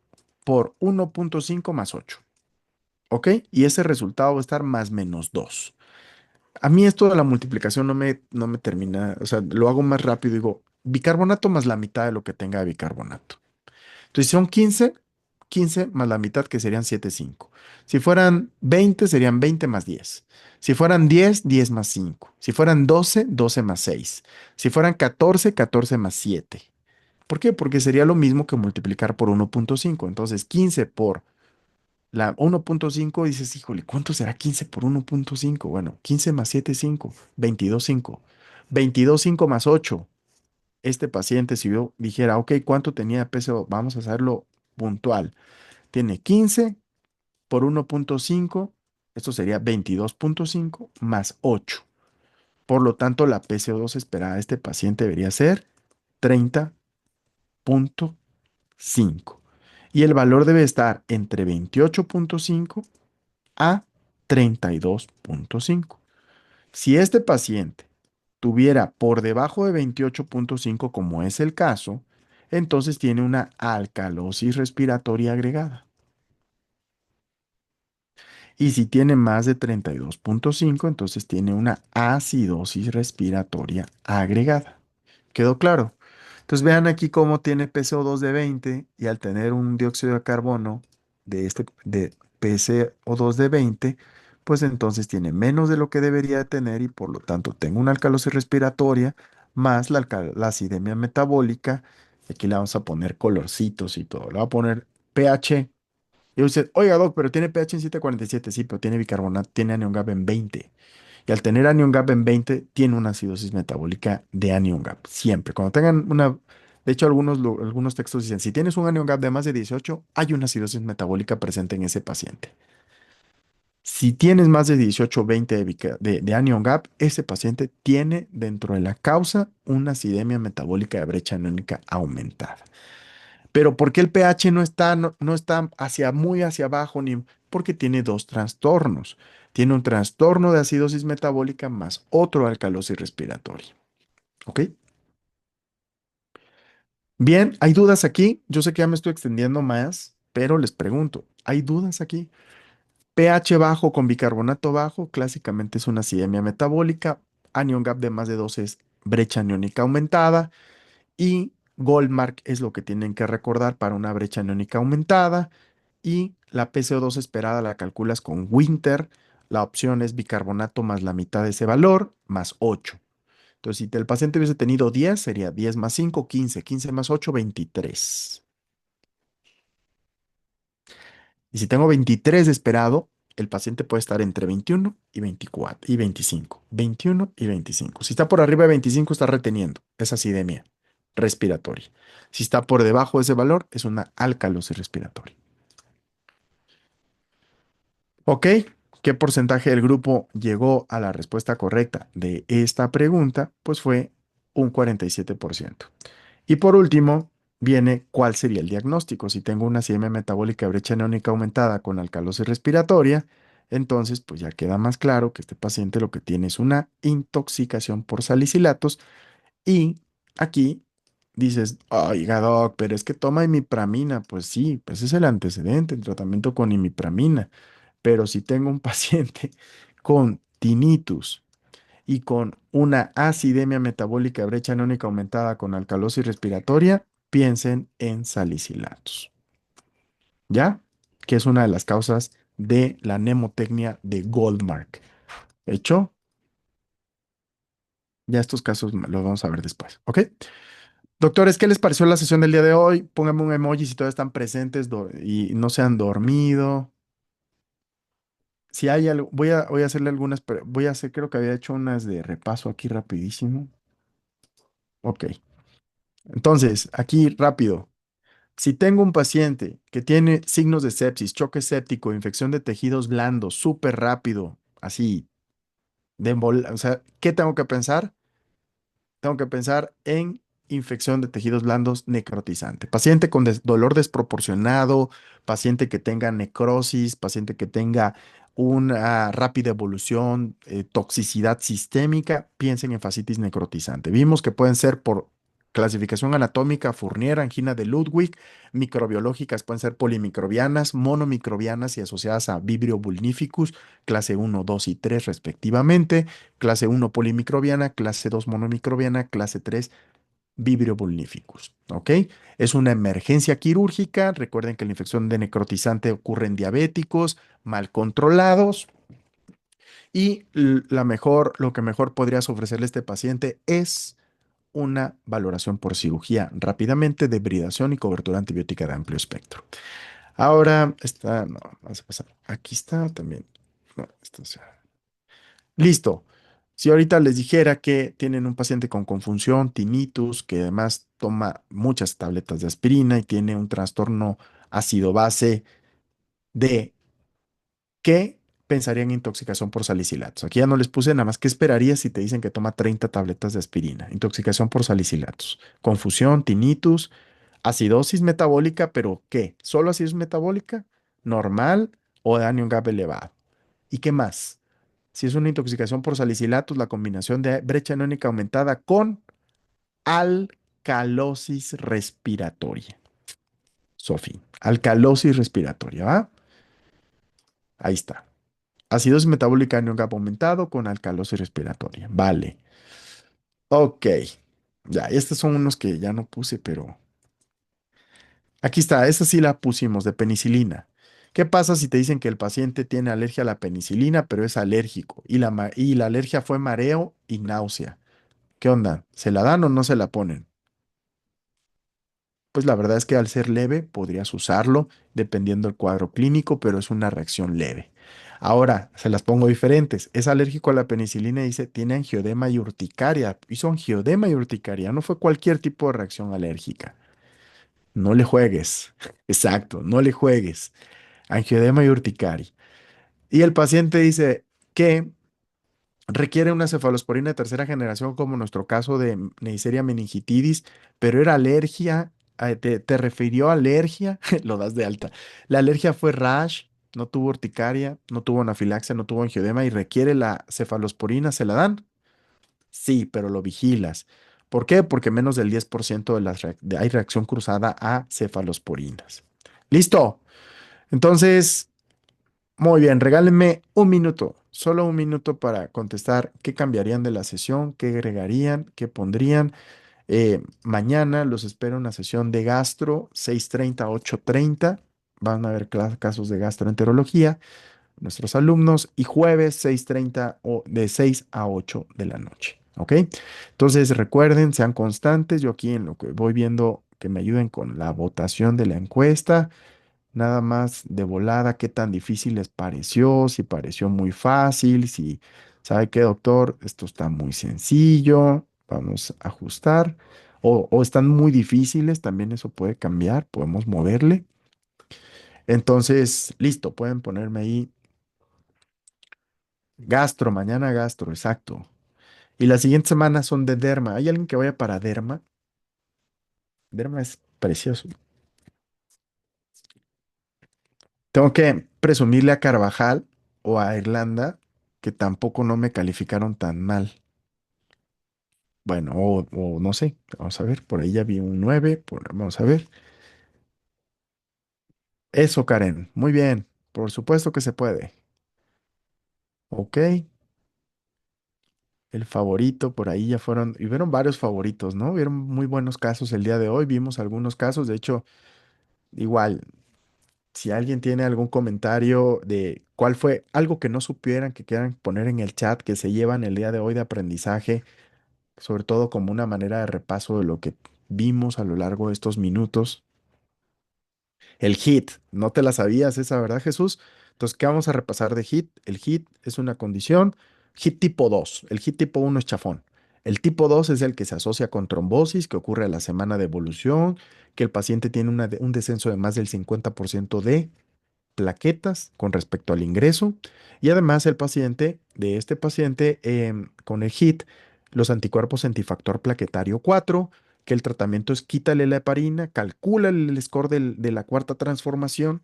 [SPEAKER 1] por 1.5 más 8. ¿Ok? Y ese resultado va a estar más menos 2. A mí esto de la multiplicación no me termina, o sea, lo hago más rápido. Digo, bicarbonato más la mitad de lo que tenga de bicarbonato. Entonces, si son 15 más la mitad que serían 7,5. Si fueran 20 serían 20 más 10. Si fueran 10 10 más 5. Si fueran 12 12 más 6. Si fueran 14 14 más 7. ¿Por qué? Porque sería lo mismo que multiplicar por 1.5. Entonces, 15 por la 1.5 dices, híjole, ¿cuánto será 15 por 1.5? Bueno, 15 más 7 5. 22,5. 22,5 más 8. Este paciente, si yo dijera, ok, ¿cuánto tenía de peso? Vamos a hacerlo puntual. Tiene 15 por 1.5, esto sería 22.5 más 8. Por lo tanto, la PCO2 esperada de este paciente debería ser 30.5. Y el valor debe estar entre 28.5 a 32.5. Si este paciente tuviera por debajo de 28.5, como es el caso, entonces tiene una alcalosis respiratoria agregada. Y si tiene más de 32.5, entonces tiene una acidosis respiratoria agregada. ¿Quedó claro? Entonces vean aquí cómo tiene PCO2 de 20 y al tener un dióxido de carbono de PCO2 de 20, pues entonces tiene menos de lo que debería de tener y por lo tanto tengo una alcalosis respiratoria más la acidemia metabólica. Aquí le vamos a poner colorcitos y todo. Le voy a poner pH. Y usted, oiga, doc, pero tiene pH en 747, sí, pero tiene bicarbonato, tiene anión GAP en 20. Y al tener anión GAP en 20, tiene una acidosis metabólica de anión GAP, siempre. Cuando tengan una, de hecho, algunos textos dicen, si tienes un anión GAP de más de 18, hay una acidosis metabólica presente en ese paciente. Si tienes más de 18 o 20 de anión GAP, ese paciente tiene dentro de la causa una acidemia metabólica de brecha aniónica aumentada. Pero ¿por qué el pH no está muy hacia abajo? Porque tiene dos trastornos. Tiene un trastorno de acidosis metabólica más otro alcalosis respiratoria. ¿Ok? Bien, ¿hay dudas aquí? Yo sé que ya me estoy extendiendo más, pero les pregunto, ¿hay dudas aquí? pH bajo con bicarbonato bajo, clásicamente es una acidemia metabólica. Anion gap de más de 2 es brecha aniónica aumentada. Y Goldmark es lo que tienen que recordar para una brecha aniónica aumentada. Y la PCO2 esperada la calculas con Winter. La opción es bicarbonato más la mitad de ese valor, más 8. Entonces, si el paciente hubiese tenido 10, sería 10 más 5, 15. 15 más 8, 23. Y si tengo 23 de esperado, el paciente puede estar entre 21 y 24 y 25. 21 y 25. Si está por arriba de 25, está reteniendo. Es acidemia respiratoria. Si está por debajo de ese valor, es una alcalosis respiratoria. ¿Ok? ¿Qué porcentaje del grupo llegó a la respuesta correcta de esta pregunta? Pues fue un 47%. Y por último, viene cuál sería el diagnóstico. Si tengo una acidemia metabólica de brecha neónica aumentada con alcalosis respiratoria, entonces pues ya queda más claro que este paciente lo que tiene es una intoxicación por salicilatos y aquí dices, oiga, doc, pero es que toma imipramina. Pues sí, pues es el antecedente, el tratamiento con imipramina. Pero si tengo un paciente con tinnitus y con una acidemia metabólica de brecha anónica aumentada con alcalosis respiratoria, piensen en salicilatos, ¿ya? Que es una de las causas de la mnemotecnia de Goldmark. ¿Hecho? Ya estos casos los vamos a ver después, ¿ok? Doctores, ¿qué les pareció la sesión del día de hoy? Pónganme un emoji si todavía están presentes y no se han dormido. Si hay algo, voy a hacerle algunas, voy a hacer, creo que había hecho unas de repaso aquí rapidísimo. Ok. Entonces, aquí rápido. Si tengo un paciente que tiene signos de sepsis, choque séptico, infección de tejidos blandos, súper rápido, así, o sea, ¿qué tengo que pensar? Tengo que pensar en infección de tejidos blandos necrotizante. Paciente con dolor desproporcionado, paciente que tenga necrosis, paciente que tenga una rápida evolución, toxicidad sistémica, piensen en fascitis necrotizante. Vimos que pueden ser por clasificación anatómica, Fournier, angina de Ludwig, microbiológicas pueden ser polimicrobianas, monomicrobianas y asociadas a Vibrio vulnificus, clase 1, 2 y 3 respectivamente, clase 1 polimicrobiana, clase 2 monomicrobiana, clase 3 Vibrio vulnificus. ¿Ok? Es una emergencia quirúrgica. Recuerden que la infección de necrotizante ocurre en diabéticos mal controlados y lo que mejor podrías ofrecerle a este paciente es una valoración por cirugía rápidamente de hibridación y cobertura antibiótica de amplio espectro. Ahora está, no, vamos a pasar. Aquí está también. No, esto, listo. Si ahorita les dijera que tienen un paciente con confusión, tinnitus, que además toma muchas tabletas de aspirina y tiene un trastorno ácido-base de qué pensarían en intoxicación por salicilatos. Aquí ya no les puse nada más qué esperarías si te dicen que toma 30 tabletas de aspirina. Intoxicación por salicilatos. Confusión, tinnitus, acidosis metabólica, pero ¿qué? ¿Solo acidosis metabólica? ¿Normal o de anion gap elevado? ¿Y qué más? Si es una intoxicación por salicilatos, la combinación de brecha aniónica aumentada con alcalosis respiratoria. Sofi, alcalosis respiratoria, ¿va? Ahí está. Acidosis metabólica en un gap aumentado con alcalosis respiratoria. Vale. Ok. Ya, estos son unos que ya no puse, pero aquí está. Esta sí la pusimos de penicilina. ¿Qué pasa si te dicen que el paciente tiene alergia a la penicilina, pero es alérgico y la alergia fue mareo y náusea? ¿Qué onda? ¿Se la dan o no se la ponen? Pues la verdad es que al ser leve podrías usarlo dependiendo del cuadro clínico, pero es una reacción leve. Ahora, se las pongo diferentes. Es alérgico a la penicilina y dice, tiene angioedema y urticaria. Hizo angioedema y urticaria. No fue cualquier tipo de reacción alérgica. No le juegues. Exacto, no le juegues. Angioedema y urticaria. Y el paciente dice que requiere una cefalosporina de tercera generación, como nuestro caso de Neisseria meningitidis, pero era alergia. Te refirió a alergia, lo das de alta. La alergia fue rash, no tuvo urticaria, no tuvo anafilaxia, no tuvo angioedema y requiere la cefalosporina. ¿Se la dan? Sí, pero lo vigilas. ¿Por qué? Porque menos del 10% hay reacción cruzada a cefalosporinas. ¿Listo? Entonces, muy bien, regálenme un minuto, solo un minuto para contestar qué cambiarían de la sesión, qué agregarían, qué pondrían. Mañana los espero en una sesión de gastro, 6:30 a 8:30. Van a haber casos de gastroenterología, nuestros alumnos, y jueves 6:30 o de 6 a 8 de la noche. ¿Ok? Entonces recuerden, sean constantes. Yo aquí en lo que voy viendo que me ayuden con la votación de la encuesta. Nada más de volada, qué tan difícil les pareció, si pareció muy fácil, si sabe qué, doctor, esto está muy sencillo, vamos a ajustar, o están muy difíciles, también eso puede cambiar, podemos moverle. Entonces, listo, pueden ponerme ahí gastro, mañana gastro, exacto. Y la siguiente semana son de derma. ¿Hay alguien que vaya para derma? Derma es precioso. Tengo que presumirle a Carvajal o a Irlanda que tampoco no me calificaron tan mal. Bueno, o no sé, vamos a ver, por ahí ya vi un 9, vamos a ver. Eso, Karen, muy bien, por supuesto que se puede. Ok, el favorito, por ahí ya fueron, y vieron varios favoritos, ¿no? Vieron muy buenos casos el día de hoy, vimos algunos casos, de hecho, igual, si alguien tiene algún comentario de cuál fue algo que no supieran, que quieran poner en el chat, que se llevan el día de hoy de aprendizaje, sobre todo como una manera de repaso de lo que vimos a lo largo de estos minutos. El HIT, no te la sabías esa, ¿verdad, Jesús? Entonces, ¿qué vamos a repasar de HIT? El HIT es una condición, HIT tipo 2. El HIT tipo 1 es chafón. El tipo 2 es el que se asocia con trombosis, que ocurre a la semana de evolución, que el paciente tiene un descenso de más del 50% de plaquetas con respecto al ingreso. Y además de este paciente con el HIT, los anticuerpos antifactor plaquetario 4, que el tratamiento es quítale la heparina, calcula el score de la cuarta transformación,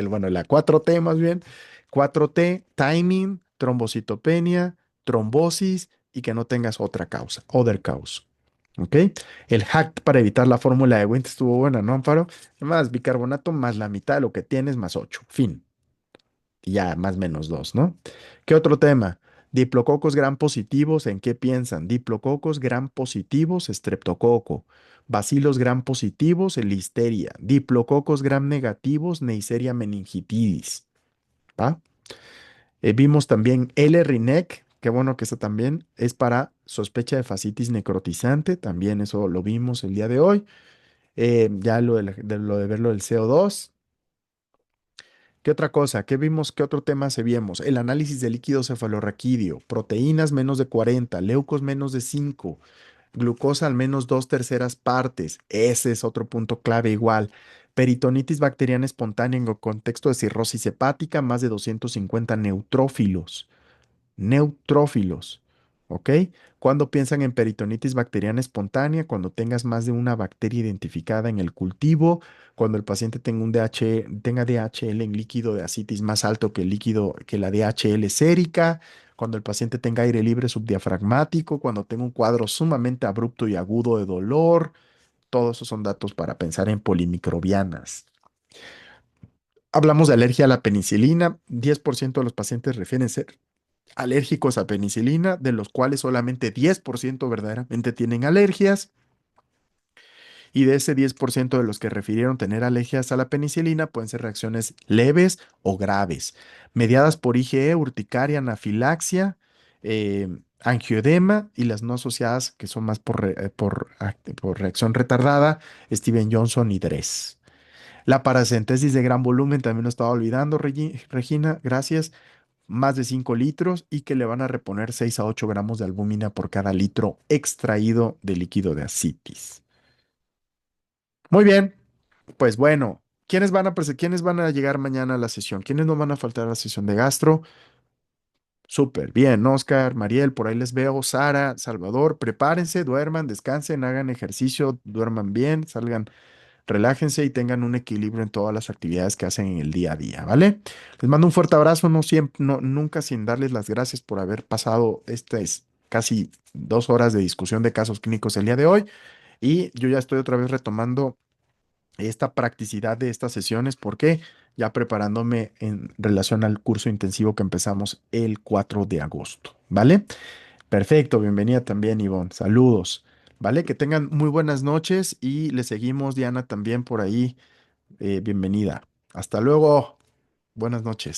[SPEAKER 1] bueno, la 4T más bien, 4T, timing, trombocitopenia, trombosis y que no tengas otra causa, other cause. ¿Ok? El hack para evitar la fórmula de Wnt estuvo buena, ¿no, Amparo? Más bicarbonato más la mitad de lo que tienes más 8. Fin. Y ya, más menos 2, ¿no? ¿Qué otro tema? Diplococos gram positivos, ¿en qué piensan? Diplococos gram positivos, estreptococo. Bacilos gram positivos, listeria. Diplococos gram negativos, Neisseria meningitidis. ¿Va? Vimos también L-Rinec, qué bueno que eso también es para sospecha de fascitis necrotizante, también eso lo vimos el día de hoy. Ya lo de verlo del CO2. ¿Qué otra cosa? ¿Qué vimos? ¿Qué otro tema se vimos? El análisis de líquido cefalorraquídeo, proteínas menos de 40, leucos menos de 5, glucosa al menos 2/3 partes. Ese es otro punto clave igual. Peritonitis bacteriana espontánea en el contexto de cirrosis hepática, más de 250 neutrófilos. Neutrófilos, ¿ok? Cuando piensan en peritonitis bacteriana espontánea, cuando tengas más de una bacteria identificada en el cultivo, cuando el paciente tenga tenga DHL en líquido de ascitis más alto que el líquido que la DHL sérica, cuando el paciente tenga aire libre subdiafragmático, cuando tenga un cuadro sumamente abrupto y agudo de dolor, todos esos son datos para pensar en polimicrobianas. Hablamos de alergia a la penicilina. 10% de los pacientes refieren ser alérgicos a penicilina, de los cuales solamente 10% verdaderamente tienen alergias. Y de ese 10% de los que refirieron tener alergias a la penicilina, pueden ser reacciones leves o graves, mediadas por IgE, urticaria, anafilaxia, angioedema y las no asociadas, que son más por reacción retardada, Steven Johnson y DRESS. La paracentesis de gran volumen, también lo estaba olvidando, Regina, gracias, más de 5 litros y que le van a reponer 6 a 8 gramos de albúmina por cada litro extraído de líquido de ascitis. Muy bien, pues bueno, ¿quiénes van a llegar mañana a la sesión? ¿Quiénes no van a faltar a la sesión de gastro? Súper bien, Oscar, Mariel, por ahí les veo, Sara, Salvador, prepárense, duerman, descansen, hagan ejercicio, duerman bien, salgan, relájense y tengan un equilibrio en todas las actividades que hacen en el día a día, ¿vale? Les mando un fuerte abrazo, no siempre, nunca sin darles las gracias por haber pasado estas casi 2 horas de discusión de casos clínicos el día de hoy. Y yo ya estoy otra vez retomando esta practicidad de estas sesiones porque ya preparándome en relación al curso intensivo que empezamos el 4 de agosto, ¿vale? Perfecto, bienvenida también, Ivonne. Saludos, ¿vale? Que tengan muy buenas noches y le seguimos, Diana, también por ahí. Bienvenida. Hasta luego. Buenas noches.